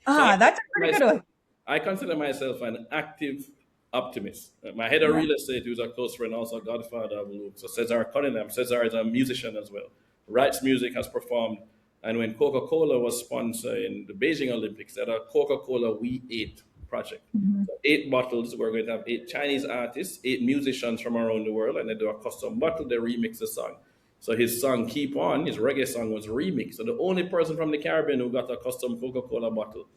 So I That's a consider pretty good myself, one. I consider myself an active optimist. My head of real estate, who's a close friend, also godfather of Luke. So Cesar Cunningham. Cesar is a musician as well. Writes music, has performed. And when Coca-Cola was sponsoring the Beijing Olympics, they had a Coca-Cola We Ate project. So 8 bottles. We're going to have 8 Chinese artists, 8 musicians from around the world, and they do a custom bottle. They remix the song. So his song "Keep On," his reggae song, was remixed. So the only person from the Caribbean who got a custom Coca-Cola bottle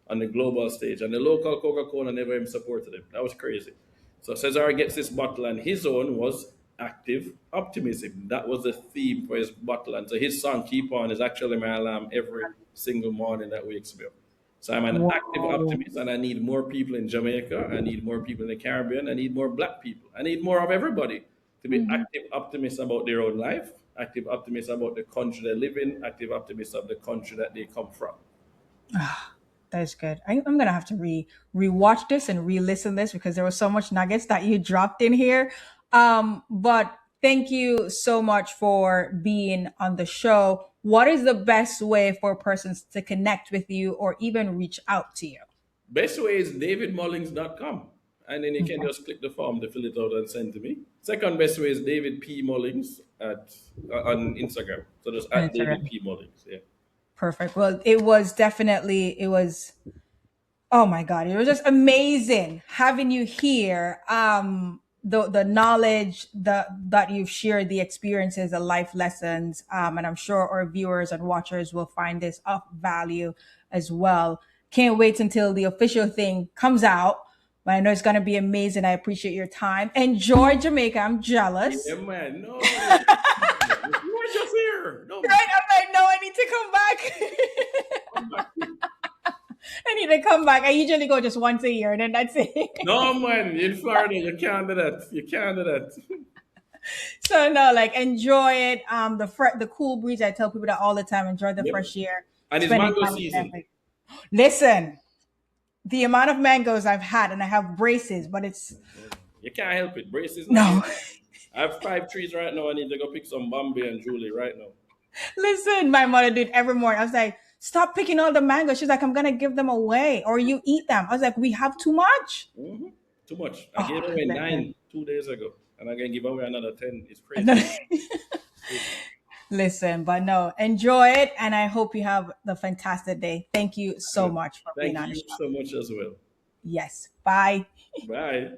on the global stage, and the local Coca-Cola never even supported him. That was crazy. So Cesar gets this bottle, and his own was active optimism. That was the theme for his bottle, and so his song "Keep On" is actually my alarm every single morning that wakes me up. So I'm an active Wow. optimist, and I need more people in Jamaica. I need more people in the Caribbean. I need more Black people. I need more of everybody to be active optimists about their own life, active optimists about the country they live in, active optimists of the country that they come from. That's good. I'm gonna have to rewatch this and re-listen this because there was so much nuggets that you dropped in here. But thank you so much for being on the show. What is the best way for persons to connect with you or even reach out to you? Best way is davidmullings.com. And then you can Okay. just click the form to fill it out and send to me. Second best way is David P. Mullings on Instagram. So just On at David Instagram. P. Mullings. Yeah. Perfect. Well, it was oh my God, it was just amazing having you here. The knowledge that you've shared, the experiences, the life lessons, and I'm sure our viewers and watchers will find this of value as well. Can't wait until the official thing comes out. But I know it's gonna be amazing. I appreciate your time. Enjoy Jamaica. I'm Yeah, jealous. man. No. You were just here. No, Right? I'm like, no, I need to come back. come back. I need to come back. I usually go just once a year, and then that's it. No, man. In Florida, you can't do that. You can't do that. So no, like enjoy it. The cool breeze. I tell people that all the time. Enjoy the Yep. fresh air. And it's Spending mango time with season. family. Listen, the amount of mangoes I've had, and I have braces, but it's You can't help it. Brace is not no. easy. I have 5 trees right now. I need to go pick some Bombay and Julie right now. Listen, my mother did every morning. I was like, stop picking all the mangoes. She's like, I'm gonna give them away, or you eat them. I was like, we have too much. hmm Too much. I gave Oh, away listen. 9 2 days ago, and I can give away another 10. It's crazy. No. Listen, but no, enjoy it, and I hope you have the fantastic day. Thank you so much for being Thank on the you show. so much as well. Yes, bye. Bye.